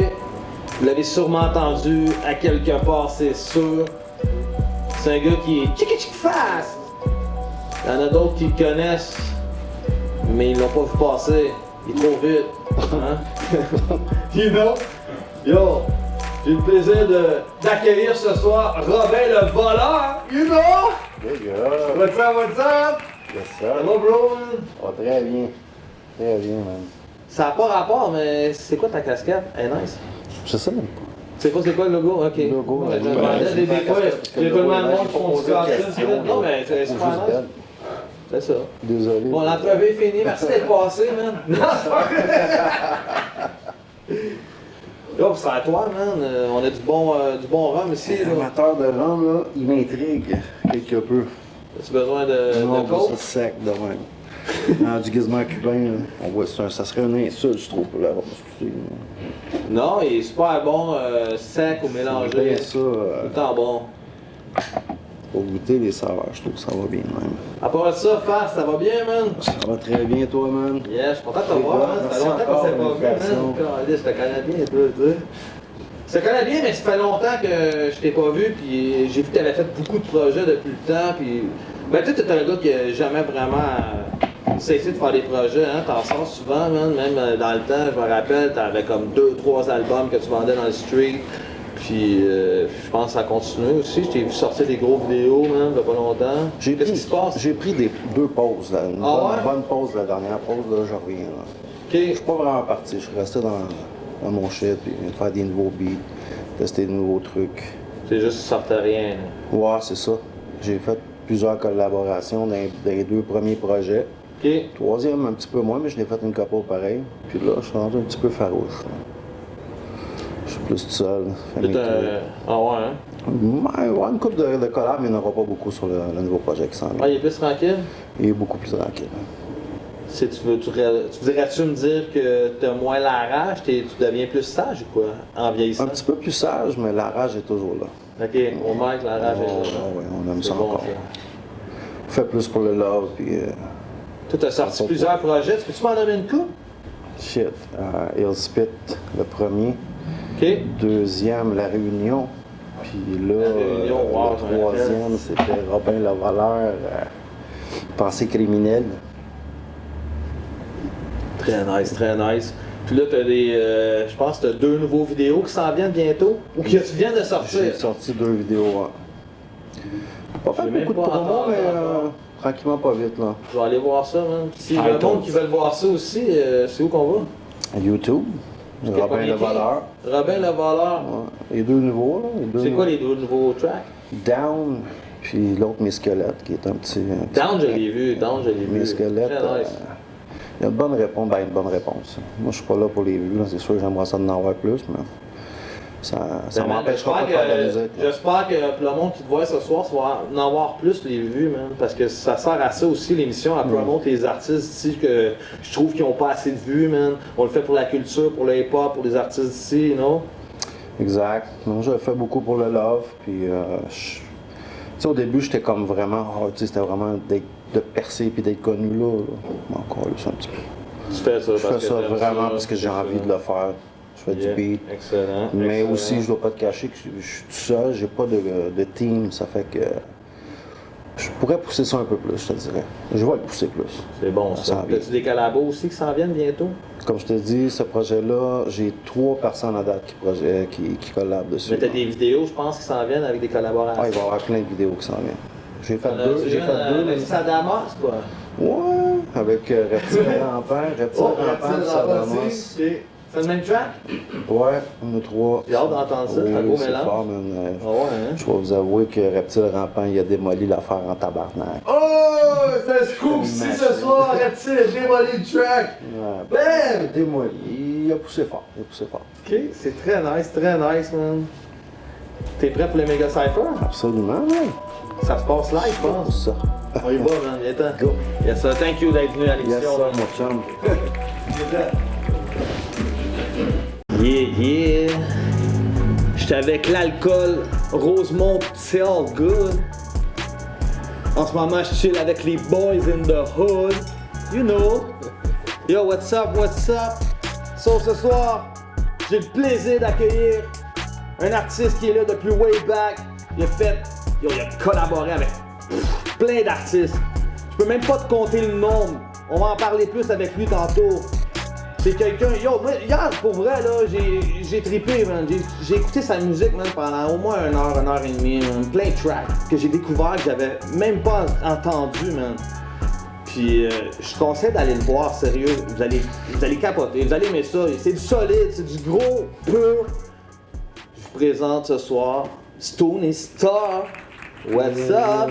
vous l'avez sûrement entendu à quelque part, c'est sûr. C'est un gars qui est chick fast. Il y en a d'autres qui le connaissent, mais ils l'ont pas vu passer. Il est trop vite. Hein? You know? Yo, j'ai le plaisir d'accueillir ce soir Robin le voleur. You know? What's up? Yes, sir. Hello, bro, man. Oh, très bien. Très bien, man. Ça n'a pas rapport, mais c'est quoi ta casquette? Elle est nice. Je sais même pas. C'est quoi le logo? Ok. Le logo, des fois, il y a tellement de monde qui font ça. Non, mais c'est super nice. C'est ça. Désolé. Bon, l'entrevue est finie. Merci d'être passé, man. Non, c'est pas vrai. Yo, c'est à toi, man. On a du bon rhum ici. L'amateur de rhum, là, il m'intrigue quelque peu. As-tu besoin de coke? C'est sec de même. Du guisement cubain, on voit ça serait une insulte, je trouve, pour la rhum. Non, il est super bon, sec ou mélangé. Ça, tout le temps bon. Pour goûter les saveurs, je trouve que ça va bien même. À part ça, Fast, ça va bien, man? Ça va très bien, toi, man. Yeah, je suis content de te voir, man. Ça fait longtemps qu'on s'est pas vu, man. Je te connais bien, toi, tu sais. Je te connais bien, mais ça fait longtemps que je t'ai pas vu, puis j'ai vu que tu avais fait beaucoup de projets depuis le temps, puis... Ben, tu sais, t'es un gars qui a jamais vraiment cessé de faire des projets, hein. T'en sors souvent, man. Même dans le temps, je me rappelle, t'avais comme 2-3 albums que tu vendais dans le street. Puis je pense que ça continue aussi. Je t'ai vu sortir des gros vidéos, man, il y a pas longtemps. Qu'est-ce qui se passe? J'ai pris deux pauses, là. Une bonne pause, la dernière pause, là, je reviens. Là. Je suis pas vraiment parti, je suis resté dans mon shit, puis faire des nouveaux beats, tester de nouveaux trucs. C'est juste que tu sortais rien. Ouais, c'est ça. J'ai fait plusieurs collaborations dans les 2 premiers projets. Troisième, un petit peu moins, mais je l'ai fait une couple pareil. Puis là, je suis rendu un petit peu farouche. Je suis plus tout seul. Ah ouais, hein? Ouais, une couple de collabs, mais il n'y en aura pas beaucoup sur le nouveau projet qui s'en vient. Ah, il est plus tranquille? Il est beaucoup plus tranquille. Tu voudrais-tu me dire que tu as moins la rage, tu deviens plus sage ou quoi, en vieillissant? Un petit peu plus sage, mais la rage est toujours là. OK, au moins que la rage est là. Oui, on aime ça encore. On fait plus pour le love, puis... Toi, t'as sorti plusieurs projets, peux-tu m'en donner une coupe? Shit, Hill Spit, le premier. OK. Deuxième, La Réunion. Puis là, le troisième, c'était Robin le voleur, Pensée criminelle. Très nice, très nice. Puis là, t'as je pense que t'as 2 nouveaux vidéos qui s'en viennent bientôt, ou que tu viens de sortir. J'ai sorti 2 vidéos, Pas fait beaucoup de promo, mais tranquillement pas vite, là. Je vais aller voir ça, man. Si y a le monde qui veut voir ça aussi, c'est où qu'on va? YouTube. Robin le voleur. Robin le voleur. Ouais. Les 2 nouveaux, là. C'est quoi les 2 nouveaux tracks? Down, puis l'autre Mes Squelettes, qui est un petit... Down, je l'ai vu. Mes Squelettes, il y a une bonne réponse. Ben, une bonne réponse. Moi, je suis pas là pour les vues, c'est sûr que j'aimerais ça d'en avoir plus, mais... Ça m'empêchera pas de faire de la musique. J'espère que le monde qui te voit ce soir, ça va en avoir plus les vues, man. Parce que ça sert à ça aussi, l'émission, à promouvoir les artistes ici que je trouve qu'ils n'ont pas assez de vues, man. On le fait pour la culture, pour le hip-hop, pour les artistes ici, non? Exact. Moi, je le fais beaucoup pour le love. Puis, tu sais, au début, j'étais comme vraiment, c'était vraiment de percer puis d'être connu là. Mais encore, c'est un petit peu. Tu fais ça Je fais ça vraiment parce que j'ai envie de le faire. Je fais du beat. Excellent. Mais aussi, je dois pas te cacher que je suis tout seul, j'ai pas de team, ça fait que je pourrais pousser ça un peu plus, je te dirais. Je vais le pousser plus. C'est bon ça. As-tu des collabos aussi qui s'en viennent bientôt? Comme je te dis, ce projet-là, j'ai 3 personnes à date qui collabent dessus. Mais t'as des vidéos, je pense, qui s'en viennent avec des collaborations. Ah, il va y avoir plein de vidéos qui s'en viennent. J'ai fait deux. Ça Damas, quoi. Ouais, avec Reptile Rampant, Sadamas. C'est le même track? Ouais, on a 3. J'ai hâte d'entendre ça, c'est un beau mélange. Fort, je vais vous avouer que Reptile Rampant, il a démoli l'affaire en tabarnak. Oh! C'est un scoop ici ce soir, Reptile, démoli le track! Bam! Démoli, il a poussé fort, Ok, c'est très nice, man. T'es prêt pour les méga cypher? Absolument, ouais. Ça se passe live, je pense. Ça. On y va, man, viens-t'en. Go. Yes, sir. Thank you d'être venu à l'émission. Yes, sir, mon chum. Yeah. J'étais avec l'alcool, Rosemont, c'est all good. En ce moment, je chill avec les boys in the hood. You know. Yo, what's up? So, ce soir, j'ai le plaisir d'accueillir un artiste qui est là depuis way back. Il a collaboré avec plein d'artistes. Je peux même pas te compter le nombre. On va en parler plus avec lui tantôt. C'est quelqu'un, moi, hier, pour vrai, là, j'ai trippé, man. J'ai écouté sa musique, man, pendant au moins 1 heure et demie, man. Plein de tracks que j'ai découvert, que j'avais même pas entendu, man. Puis, je te conseille d'aller le voir, sérieux. Vous allez capoter, vous allez aimer ça. C'est du solide, c'est du gros, pur. Je vous présente ce soir Stony Star. What's up?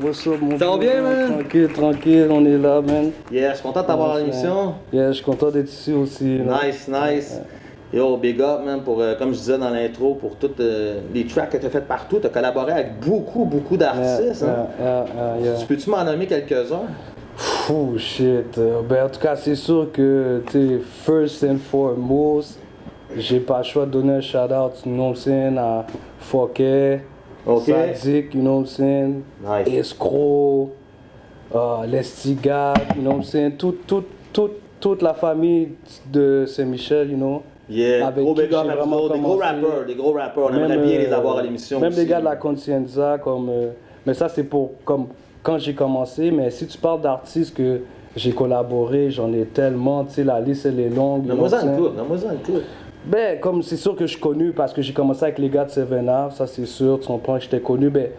What's up, mon Ça va bien, man? Tranquille, on est là, man. Yeah, je suis content de t'avoir à l'émission. Yeah, je suis content d'être ici aussi. Là. Nice. Yo, big up, man, pour, comme je disais dans l'intro, pour tous les tracks que tu as fait partout. Tu as collaboré avec beaucoup d'artistes. Yeah. Tu peux-tu m'en nommer quelques-uns? Oh, shit. Ben, en tout cas, c'est sûr que, tu sais, first and foremost, j'ai pas le choix de donner un shout-out, you know what I'm saying, à Foquet. Sadik, you know what I'm saying? Nice. Escroc, Lestigat, you know what I'm saying? Toute la famille de Saint-Michel, you know? Yeah, avec gros qui big up, j'ai vraiment des gros rappers. On aimerait bien les avoir à l'émission. Même aussi. les gars de la Conscienza, comme. Mais ça, c'est pour comme quand j'ai commencé. Mais si tu parles d'artistes que j'ai collaboré, j'en ai tellement, tu sais, la liste elle est longue. Donne-moi-en une coupe. Ben, comme c'est sûr que je suis connu parce que j'ai commencé avec les gars de Seven Ave, ça c'est sûr, tu comprends, j'étais connu. Ben,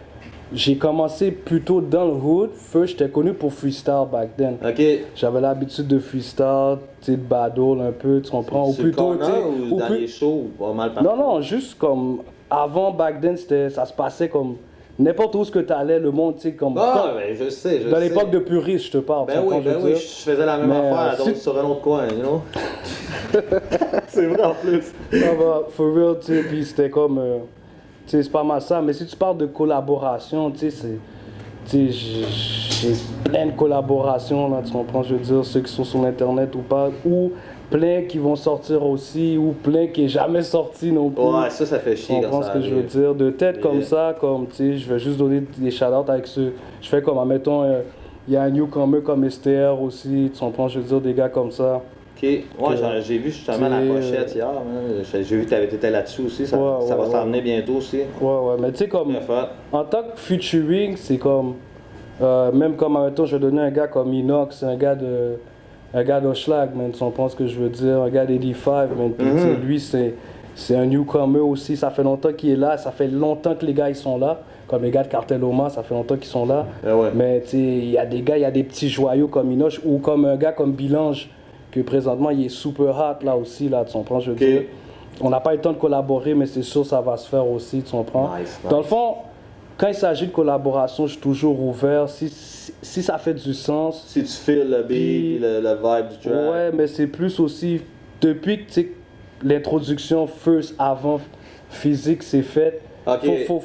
j'ai commencé plutôt dans le hood. First, j'étais connu pour freestyle back then. Ok. J'avais l'habitude de freestyle, tu sais, de battle un peu, tu comprends. Ou plutôt, tu sais. Ou dans les shows, ou pas mal partout? Non, juste comme. Avant, back then, ça se passait comme. N'importe où ce que t'allais, le monde, tu sais, comme. Ah, ben, je sais. Dans l'époque de Puriste, je te parle. Ben oui, je faisais la même affaire, donc sur un autre coin, you know? C'est vrai en plus. Non, bah, for real, tu sais, puis c'était comme. Tu sais, c'est pas mal ça. Mais si tu parles de collaboration, tu sais, j'ai plein de collaborations, là, tu comprends, je veux dire, ceux qui sont sur Internet ou pas, ou plein qui vont sortir aussi, ou plein qui n'est jamais sorti non plus. Ouais, ça fait chier. Tu comprends ce que je veux dire? De tête comme ça, comme, tu sais, je vais juste donner des shout-outs avec ceux. Je fais comme, admettons, il y a un newcomer comme STR aussi, tu comprends, je veux dire, des gars comme ça. Ok, ouais, j'ai vu justement la pochette hier, j'ai vu que tu étais là-dessus aussi, ça va s'en venir bientôt aussi. Ouais, mais tu sais, comme, en tant que featuring, c'est comme, même comme, admettons, je vais donner un gars comme Inox, un gars d'Oschlag, man, tu comprends ce que je veux dire, un gars d'85, man, puis lui, c'est un newcomer aussi, ça fait longtemps qu'il est là, ça fait longtemps que les gars, ils sont là. Comme les gars de Cartel Oma, ça fait longtemps qu'ils sont là. Mais tu sais, il y a des gars, il y a des petits joyaux comme Inox, ou comme un gars comme Bilange, que présentement il est super hot là aussi, là, tu comprends, je veux dire. On n'a pas eu le temps de collaborer, mais c'est sûr ça va se faire aussi, tu comprends. Dans le fond, quand il s'agit de collaboration, je suis toujours ouvert. Si ça fait du sens. Si tu files le beat, le vibe du track. Ouais, mais c'est plus aussi, depuis que l'introduction first avant physique s'est faite, faut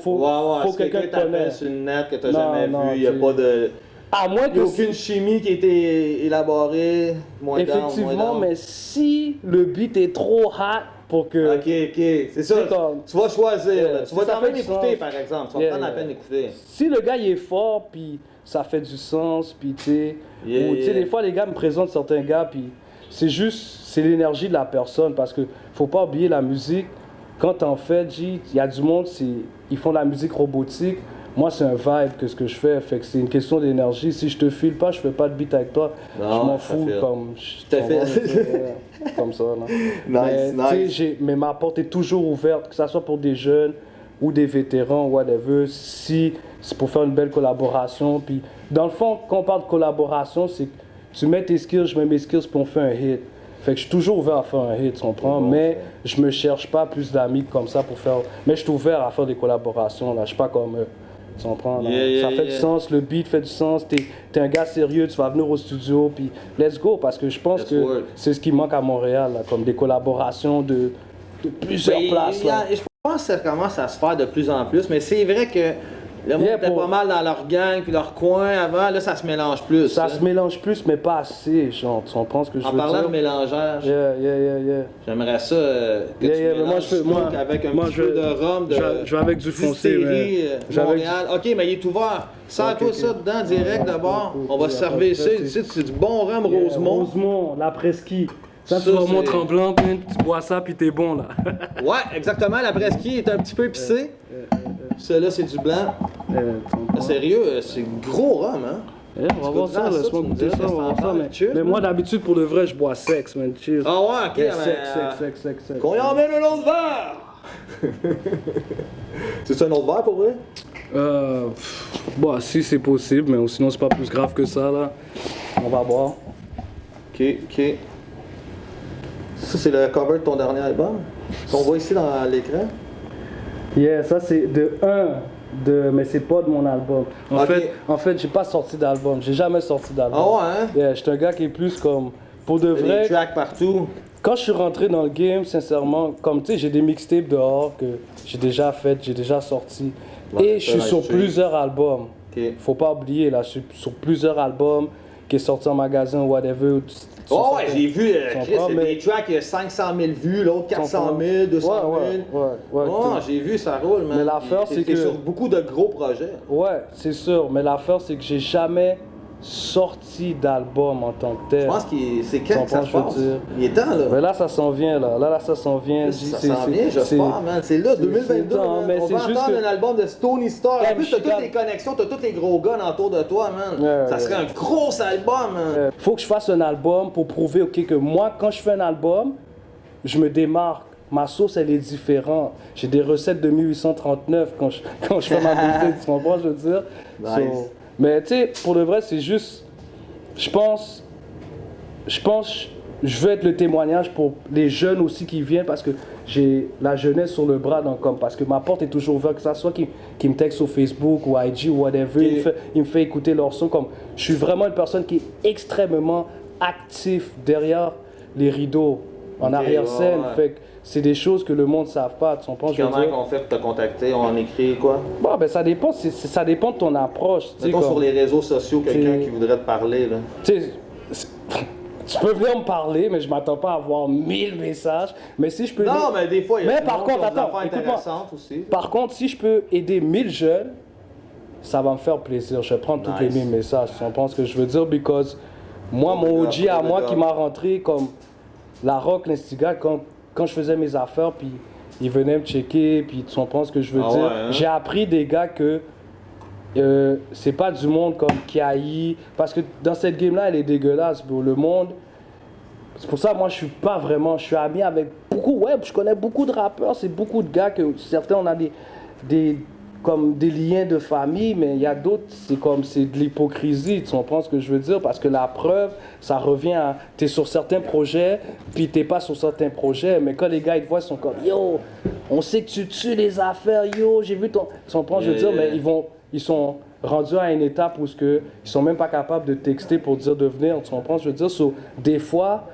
quelqu'un te connaisse. Sur une net que tu n'as jamais vu, il n'y a pas de... À moins il n'y a aucune chimie qui a été élaborée, effectivement, mais si le beat est trop hot pour que... Ok, c'est ça. Tu vas choisir. Tu vas t'en même écouter, par exemple. Tu vas prendre la peine d'écouter. Si le gars il est fort, puis ça fait du sens, puis tu sais... Ou tu sais, des fois, les gars me présentent certains gars, puis c'est juste, c'est l'énergie de la personne, parce que faut pas oublier la musique. Quand t'en fais, il y a du monde, ils font de la musique robotique. Moi, c'est un vibe que ce que je fais, fait que c'est une question d'énergie. Si je te file pas, je fais pas de beat avec toi. Je m'en fous, comme ça. Là. Mais ma porte est toujours ouverte, que ce soit pour des jeunes ou des vétérans, whatever. Si c'est pour faire une belle collaboration. Puis, dans le fond, quand on parle de collaboration, c'est que tu mets tes skills, je mets mes skills, puis on fait un hit. Fait que je suis toujours ouvert à faire un hit, tu comprends? Mais je me cherche pas plus d'amis comme ça pour faire... Mais je suis ouvert à faire des collaborations, là. Je suis pas comme... tu comprends? Ça fait du sens, le beat fait du sens, t'es un gars sérieux, tu vas venir au studio, puis let's go, parce que je pense que c'est ce qui manque à Montréal, là, comme des collaborations de plusieurs places. Là. Je pense que ça commence à se faire de plus en plus, mais c'est vrai que le monde était pas mal dans leur gang puis leur coin avant, là ça se mélange plus. Ça se mélange plus, mais pas assez, genre, tu comprends ce que je veux dire? En parlant de mélangeage, j'aimerais ça que tu mélanges avec un petit peu de rhum, je vais avec du foncé, Montréal. Ok, mais il est ouvert. Sers-toi ça dedans direct d'abord. On va se servir ici. C'est du bon rhum Rosemont. Rosemont, la presqu'île. Ça, tu vas monter en blanc, puis tu bois ça, puis t'es bon, là. Ouais, exactement. La presqu'île est un petit peu épicée. Celui-là, c'est du blanc. Sérieux, c'est gros rhum, hein? On va voir ça, laisse-moi goûter ça, on va voir ça. Mais moi, d'habitude, pour le vrai, je bois sexe, man. Cheers. Ah ouais, ok. Sec. Qu'on y emmène un autre verre! C'est un autre verre, pour vrai? Bon, si c'est possible, mais sinon, c'est pas plus grave que ça, là. On va boire. Ok. Ça, c'est le cover de ton dernier album? On voit ici dans l'écran? Ça, c'est mais c'est pas de mon album. En fait, j'ai pas sorti d'album. J'ai jamais sorti d'album. Ah ouais, hein? Je suis un gars qui est plus comme... Pour de vrai... Des tracks partout. Quand je suis rentré dans le game, sincèrement, comme tu sais, j'ai des mixtapes dehors que j'ai déjà fait, j'ai déjà sorti. Et je suis sur plusieurs albums. Faut pas oublier, là, je suis sur plusieurs albums qui est sorti en magasin ou whatever. Oh ouais, j'ai vu, Chris, il y a des tracks, il y a 500 000 vues, l'autre 400 000, 200 000. Ouais, j'ai vu, ça roule, man. Mais l'affaire, c'est que... sur beaucoup de gros projets. Ouais, c'est sûr, mais l'affaire, c'est que j'ai jamais sorti d'album en tant que tel. Je pense que c'est quand que ça se passe. Il est temps, là. Mais là, ça s'en vient, là. Là, ça s'en vient. Ça s'en vient, j'espère, man. C'est là, 2022, man. On va entendre un album de Stony Star. En plus, t'as toutes les connexions, t'as tous les gros guns autour de toi, man. Ça serait un gros album, man. Faut que je fasse un album pour prouver, OK, que moi, quand je fais un album, je me démarque. Ma sauce, elle est différente. J'ai des recettes de 1839 quand je fais ma musique, tu comprends, je veux dire? Nice. Mais tu sais, pour de vrai, c'est juste, je pense, je veux être le témoignage pour les jeunes aussi qui viennent, parce que j'ai la jeunesse sur le bras, donc parce que ma porte est toujours ouverte, que ça soit qui me texte sur Facebook ou IG ou whatever, il me fait écouter leur son. Comme, je suis vraiment une personne qui est extrêmement active derrière les rideaux, en arrière-scène. Fait que c'est des choses que le monde ne savent pas. Tu comprends? Comment on fait pour te contacter? On écrit quoi? Bon, ben ça dépend de ton approche. Mettons sur les réseaux sociaux, quelqu'un qui voudrait te parler. Là. Tu peux venir me parler, mais je m'attends pas à avoir 1000 messages. Mais si je peux... Non, mais des fois, il y a des affaires intéressantes aussi. Par contre, si je peux aider 1000 jeunes, ça va me faire plaisir. Je vais prendre tous les 1000 messages. Tu comprends ce que je veux dire? Because moi, mon OG à moi qui m'a rentré comme la rock, l'instigat, quand je faisais mes affaires, puis ils venaient me checker, puis tu comprends ce que je veux dire? Ouais, hein? J'ai appris des gars que c'est pas du monde comme qui haït, parce que dans cette game-là, elle est dégueulasse, bro. Le monde, c'est pour ça moi je suis ami avec beaucoup, je connais beaucoup de rappeurs, c'est beaucoup de gars que certains on a comme des liens de famille, mais il y a d'autres, c'est de l'hypocrisie, tu comprends ce que je veux dire? Parce que la preuve, ça revient à, t'es sur certains projets, puis t'es pas sur certains projets, mais quand les gars, ils te voient, ils sont comme, yo, on sait que tu tues les affaires, yo, j'ai vu ton... Tu comprends, je veux dire, mais ils sont rendus à une étape où ils sont même pas capables de texter pour dire de venir, tu comprends, je veux dire, des fois,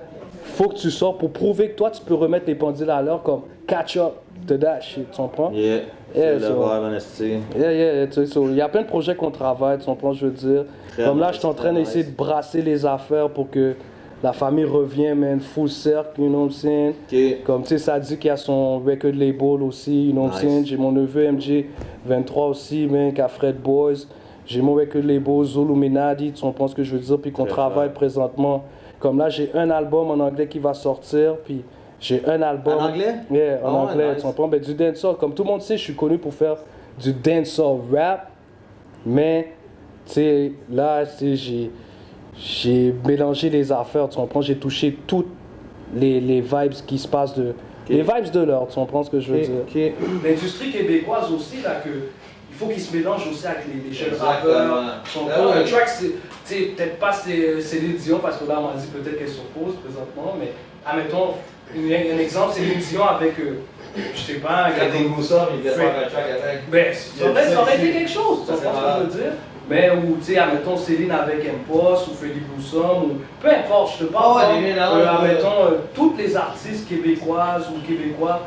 faut que tu sors pour prouver que toi, tu peux remettre les pendules à l'heure comme catch up to that shit, tu comprends? Il y a plein de projets qu'on travaille, tu comprends, je veux dire. Comme là, je suis en train d'essayer de brasser les affaires pour que la famille revienne, man, full circle, you know what I'm saying? Comme tu sais, ça dit qu'il y a son record label aussi, you know what I'm saying? J'ai mon neveu MJ23 aussi, man, qui a Fred Boys. J'ai mon record label Zuluminati, tu comprends ce que je veux dire? Puis qu'on travaille présentement Comme là, j'ai un album en anglais qui va sortir, puis j'ai un album... En anglais? Yeah, en Oh, anglais, nice. tu comprends? Ben, du dancehall. Comme tout le monde sait, je suis connu pour faire du dancehall rap, mais, tu sais, là, tu sais, j'ai mélangé les affaires, tu comprends? J'ai touché toutes les vibes qui se passent de... Les vibes de l'heure, tu comprends ce que je veux dire? L'industrie québécoise aussi, là, il faut qu'ils se mélangent aussi avec les jeunes rappeurs. Un track, c'est peut-être pas Céline Dion, parce que là, on m'a dit peut-être qu'elle s'oppose présentement, mais admettons, un exemple, Céline Dion avec, je sais pas, un gars comme ça, il vient faire un track avec. Ben, ça aurait été quelque chose, tu comprends ce que je veux dire? Mais ou, tu sais, admettons Céline avec M-Post ou Freddy Blossom, ou peu importe, je te parle, admettons, toutes les artistes québécoises ou québécois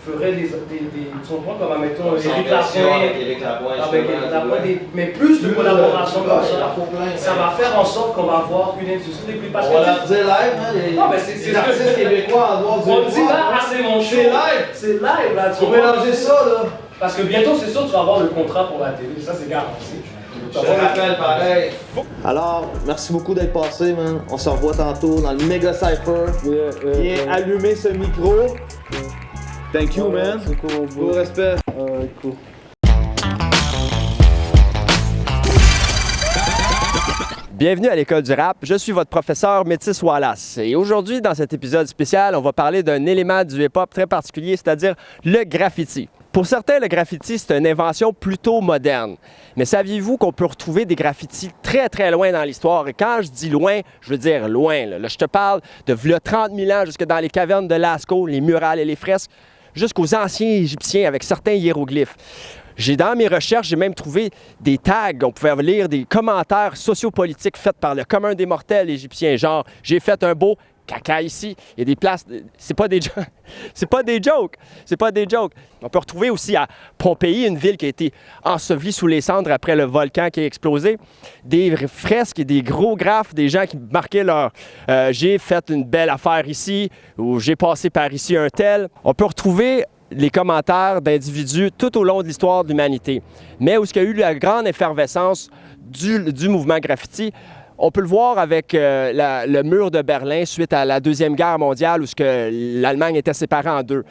feraient des tu comprends, comme admettons Éric Lapointe, mais plus de collaboration comme ça, ça va faire en sorte qu'on va avoir une industrie plus parce que on va leur dire live, hein, non, mais c'est les artistes québécois en droit on dit là, ah, c'est mon show, c'est live, là, tu vas mélanger ça, là. Parce que bientôt, c'est sûr, tu vas avoir le contrat pour la télé, ça c'est garanti. Je te rappelle pareil. Alors, merci beaucoup d'être passé, man. On se revoit tantôt dans le Mega Cypher. Viens allumer ce micro. Thank you, man. C'est cool, Beau respect. Cool. Bienvenue à l'École du rap, je suis votre professeur Métis Wallace et aujourd'hui dans cet épisode spécial, on va parler d'un élément du hip-hop très particulier, c'est-à-dire le graffiti. Pour certains, le graffiti, c'est une invention plutôt moderne. Mais saviez-vous qu'on peut retrouver des graffitis très très loin dans l'histoire? Et quand je dis loin, je veux dire loin. Là, je te parle de v'là 30 000 ans jusque dans les cavernes de Lascaux, les murales et les fresques, jusqu'aux anciens Égyptiens avec certains hiéroglyphes. Dans mes recherches, j'ai même trouvé des tags. On pouvait lire des commentaires sociopolitiques faits par le commun des mortels égyptiens. Genre, j'ai fait un beau caca ici. Il y a des places. C'est pas des jokes. C'est pas des jokes. On peut retrouver aussi à Pompéi, une ville qui a été ensevelie sous les cendres après le volcan qui a explosé, des fresques et des gros graphes, des gens qui marquaient leur j'ai fait une belle affaire ici ou j'ai passé par ici un tel. On peut retrouver les commentaires d'individus tout au long de l'histoire de l'humanité. Mais où il y a eu la grande effervescence du mouvement graffiti, on peut le voir avec le mur de Berlin suite à la Deuxième Guerre mondiale où l'Allemagne était séparée en deux.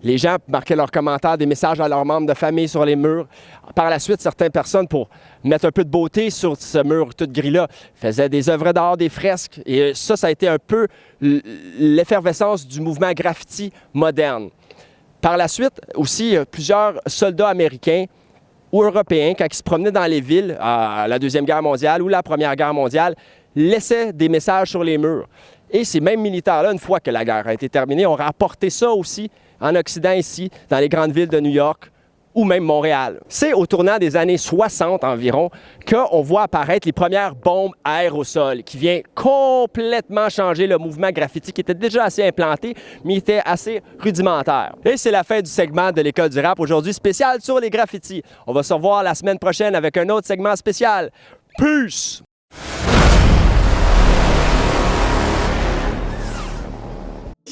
Les gens marquaient leurs commentaires, des messages à leurs membres de famille sur les murs. Par la suite, certaines personnes, pour mettre un peu de beauté sur ce mur tout gris-là, faisaient des œuvres d'art, des fresques. Et ça a été un peu l'effervescence du mouvement graffiti moderne. Par la suite, aussi, plusieurs soldats américains ou européens, quand ils se promenaient dans les villes à la Deuxième Guerre mondiale ou la Première Guerre mondiale, laissaient des messages sur les murs. Et ces mêmes militaires-là, une fois que la guerre a été terminée, ont rapporté ça aussi en Occident ici, dans les grandes villes de New York ou même Montréal. C'est au tournant des années 60 environ qu'on voit apparaître les premières bombes à aérosol qui viennent complètement changer le mouvement graffiti qui était déjà assez implanté, mais était assez rudimentaire. Et c'est la fin du segment de l'École du rap aujourd'hui spécial sur les graffitis. On va se revoir la semaine prochaine avec un autre segment spécial. Peace!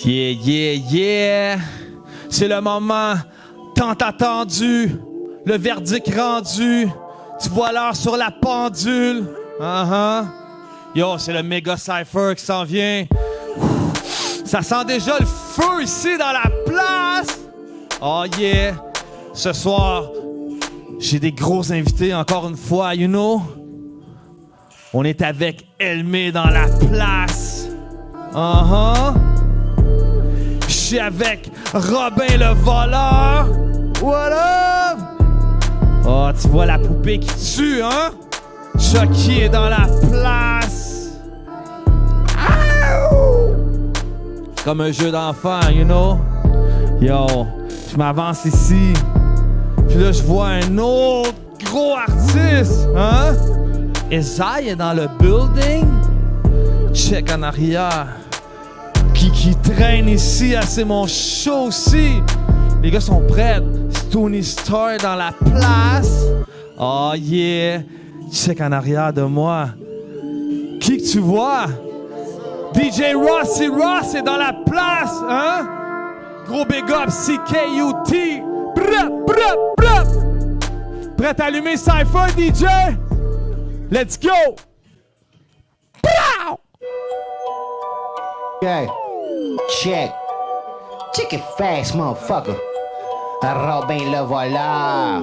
Yeah! C'est le moment tant attendu, le verdict rendu. Tu vois l'heure sur la pendule. Yo, c'est le Mega Cypher qui s'en vient. Ça sent déjà le feu ici dans la place. Oh yeah! Ce soir, j'ai des gros invités encore une fois, you know? On est avec Elmé dans la place. Je suis avec Robin le voleur. What up? Oh, tu vois la poupée qui tue, hein? Chucky est dans la place. Comme un jeu d'enfant, you know? Yo, je m'avance ici. Puis là, je vois un autre gros artiste, hein? Esaïe est dans le building. Check en arrière. Qui traîne ici, c'est mon show aussi. Les gars sont prêts. Stony Star dans la place. Oh yeah. Check en arrière de moi. Qui que tu vois? DJ Ross est dans la place, hein? Gros big up, CKUT. Prêt à allumer Cypher, DJ? Let's go! Pow! Okay, check. Check it fast, motherfucker. Robin le voilà.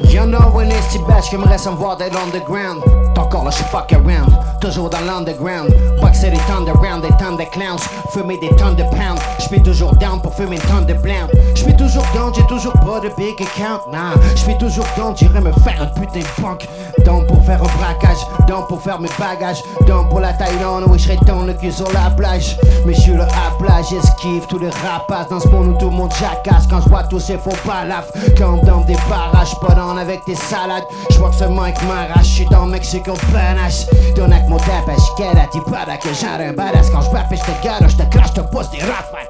You know when it's too bad, j'aimerais me voir d'être underground. Encore là, j'suis fuck around, toujours dans l'underground. Boxer des tonnes de rounds, des tonnes de clowns. Fumer des tonnes de pounds, j'suis toujours down pour fumer une tonne de blanc. J'suis toujours down, j'ai toujours pas de big account. Nah, j'suis toujours down, j'irais me faire un putain de banque. Down pour faire un braquage, down pour faire mes bagages. Down pour la Thaïlande, oui j'serais down le cul sur la plage. Mais j'suis le à plage, j'esquive tous les rapaces. Dans ce monde où tout le monde jacasse. Quand j'vois tous ces faux balafres, quand on donne des barrages, pas down avec tes salades. J'vois que ce mic m'arrache, j'suis dans Mexique au panache. Donne avec mon tapage, qu'elle a dit pas que j'ai un badass. Quand j'rappe et j'te gare, j'te crache, j'te pousse des rafales.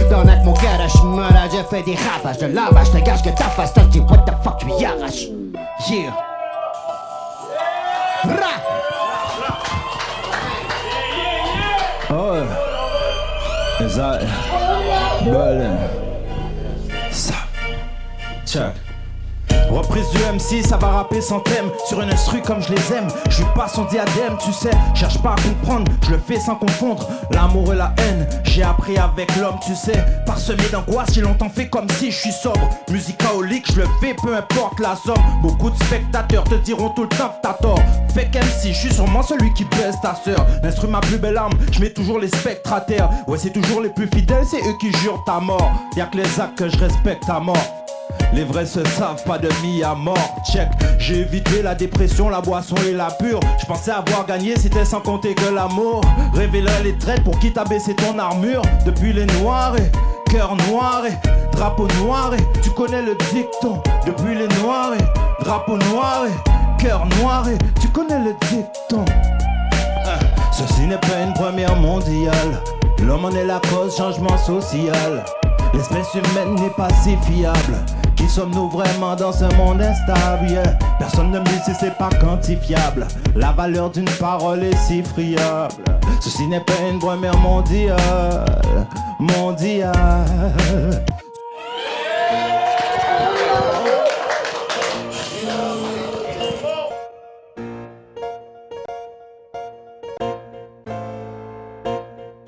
Donne avec mon garage, j'me j'ai fait des ravages de lavage. J'te gage que ta face, t'as dit what the fuck tu y arraches. Yeah. Oh, is that Berlin? Check. Reprise du MC, ça va rapper sans thème. Sur une instru comme je les aime. Je suis pas son diadème, tu sais. Cherche pas à comprendre, je le fais sans confondre l'amour et la haine. J'ai appris avec l'homme, tu sais. Parsemé d'angoisse, j'ai longtemps fait comme si je suis sobre. Musicaolique, je le fais, peu importe la somme. Beaucoup de spectateurs te diront tout le temps que t'as tort. Fait qu'MC, je suis sûrement celui qui baisse ta sœur. L'instru ma plus belle arme, je mets toujours les spectres à terre. Ouais, c'est toujours les plus fidèles, c'est eux qui jurent ta mort. Y'a que les actes que je respecte à mort. Les vrais se savent, pas de mi à mort. Check, j'ai évité la dépression, la boisson et la pure. Je pensais avoir gagné, c'était sans compter que l'amour. Révéler les traits pour qui t'a baissé ton armure. Depuis les noirs et cœur noir et drapeau noir et tu connais le dicton. Depuis les noirs et drapeau noir et cœur noir et tu connais le dicton. Ceci n'est pas une première mondiale. L'homme en est la cause, changement social. L'espèce humaine n'est pas si fiable. Qui sommes-nous vraiment dans ce monde instable? Yeah. Personne ne me dit si c'est pas quantifiable. La valeur d'une parole est si friable. Ceci n'est pas une première mondiale.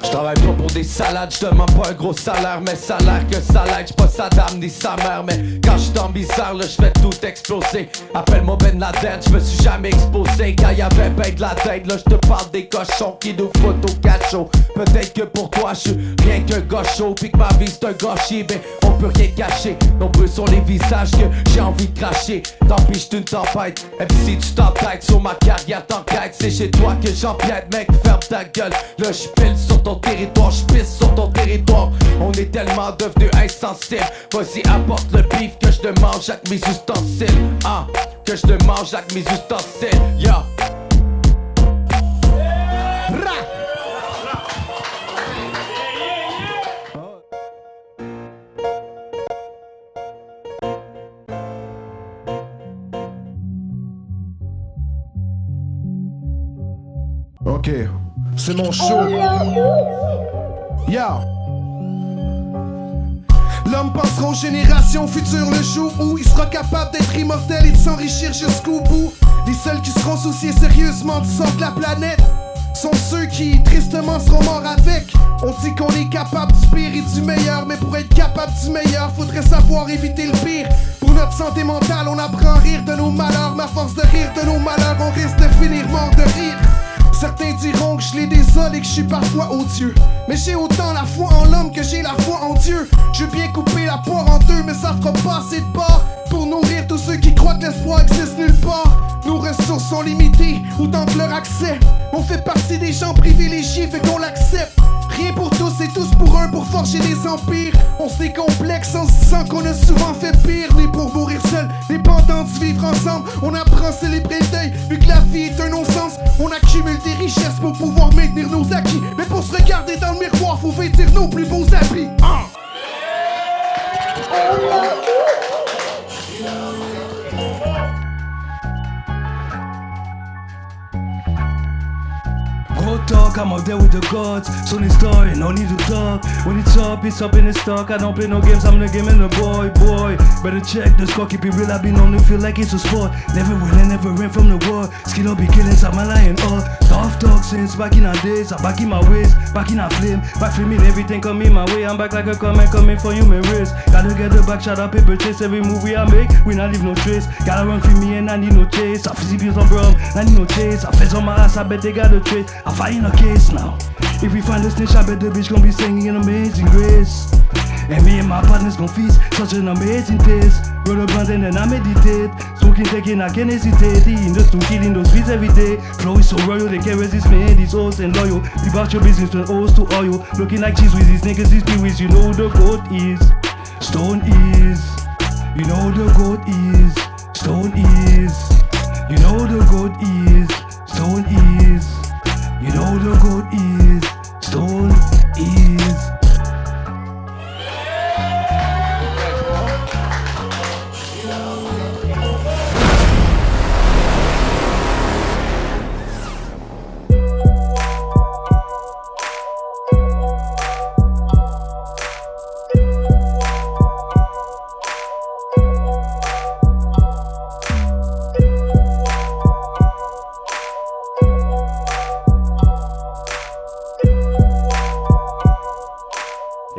Je travaille pas pour des salades, je demande pas un gros salaire. Mais salaire que salaire, j'suis pas sa dame ni sa mère. Mais quand j'suis dans bizarre, là j'fais tout exploser. Appelle-moi Ben Laden, j'me suis jamais exposé. Quand y'avait ben de la tête, là j'te parle des cochons qui nous foutent au cachot. Peut-être que pour toi j'suis rien qu'un gaucho. Pis que ma vie c'est un gâchis, ben on peut rien cacher. Nombreux sont les visages que j'ai envie de cracher. Tant pis j'suis une tempête, même si tu t'entêtes sur ma carrière t'enquête. C'est chez toi que j'empiète, mec, ferme ta gueule. Là j'pile sur ton territoire, j'pisse sur ton territoire. On est tellement devenus insensibles. Vas-y apporte le beef que je te mange avec mes ustensiles. Que je te mange avec mes ustensiles. Yeah. Ok, c'est mon show. Yeah. L'homme pensera aux générations futures le jour où il sera capable d'être immortel et de s'enrichir jusqu'au bout. Les seuls qui seront souciés sérieusement du sort de la planète sont ceux qui tristement seront morts avec. On dit qu'on est capable du pire et du meilleur, mais pour être capable du meilleur, faudrait savoir éviter le pire. Pour notre santé mentale, on apprend à rire de nos malheurs, mais à force de rire de nos malheurs, on risque de finir mort de rire. Certains diront que je les désole et que je suis parfois odieux. Mais j'ai autant la foi en l'homme que j'ai la foi en Dieu. Je veux bien couper la poire en deux, mais ça fera pas assez de bord pour nourrir tous ceux qui croient que l'espoir existe nulle part. Nos ressources sont limitées, autant que leur accès. On fait partie des gens privilégiés, fait qu'on l'accepte. Rien pour tous et tous pour un, pour forger des empires. On se décomplexe en se disant qu'on a souvent fait pire. Né pour mourir seul, les pendants de vivre ensemble. On apprend à célébrer le deuil, vu que la vie est un non-sens. On accumule des richesses pour pouvoir maintenir nos acquis. Mais pour se regarder dans le miroir, faut vêtir nos plus beaux habits. Gros talk, I'm out there with the gods. Sony story, no need to talk. When it's up in the stock. I don't play no games, I'm the game and the boy. Better check the score, keep it real, I be known to feel like it's a sport. Never win and never ran from the war. Skin up be killing, I'm a lion, Tough talk since back in the days, I'm back in my ways, back in a flame, back flaming, everything coming my way. I'm back like a comment coming for human race. Gotta get the back shot up, paper chase. Every movie I make, we not leave no trace. Gotta run for me and I need no chase. I fizzy pills on brum, I need no chase. I fez on my ass, I bet they got a trace. I fight in a case now. If we find a snitch, I bet the bitch gon' be singing Amazing Grace. And me and my partners gon' feast such an amazing taste. Roll a blunt and then I meditate. Smoking, taking, I can't hesitate. Eating the stew, killing those beats every day. Flow is so royal, they can't resist me. These hoes and loyal. Leave out your business from O's to oil. Looking like cheese with these niggas, these peewees. You know the goat is Stone is. You know the goat is Stone is. You know the goat is Stone is. You know the goat is Stone is.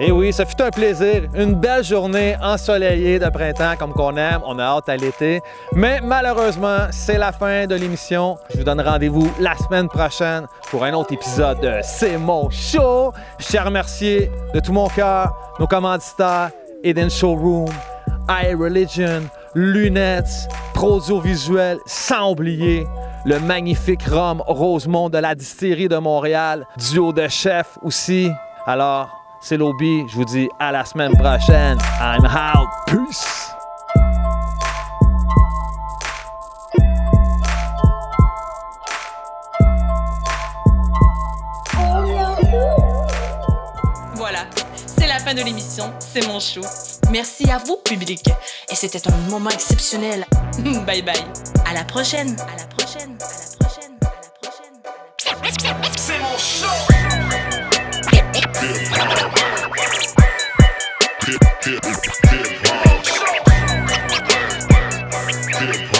Et oui, ça fut un plaisir. Une belle journée ensoleillée de printemps comme qu'on aime. On a hâte à l'été. Mais malheureusement, c'est la fin de l'émission. Je vous donne rendez-vous la semaine prochaine pour un autre épisode de C'est mon show. Je tiens à remercier de tout mon cœur nos commanditaires Eden Showroom, iReligion, Lunettes, Prodio Visuel, sans oublier le magnifique rhum Rosemont de la distillerie de Montréal, duo de chefs aussi. Alors, c'est Lobby, je vous dis à la semaine prochaine. I'm out. Peace. Voilà, c'est la fin de l'émission, c'est mon show. Merci à vous, public. Et c'était un moment exceptionnel. Bye bye. À la prochaine. À la prochaine. À la prochaine. À la prochaine. C'est mon show. Hip hop.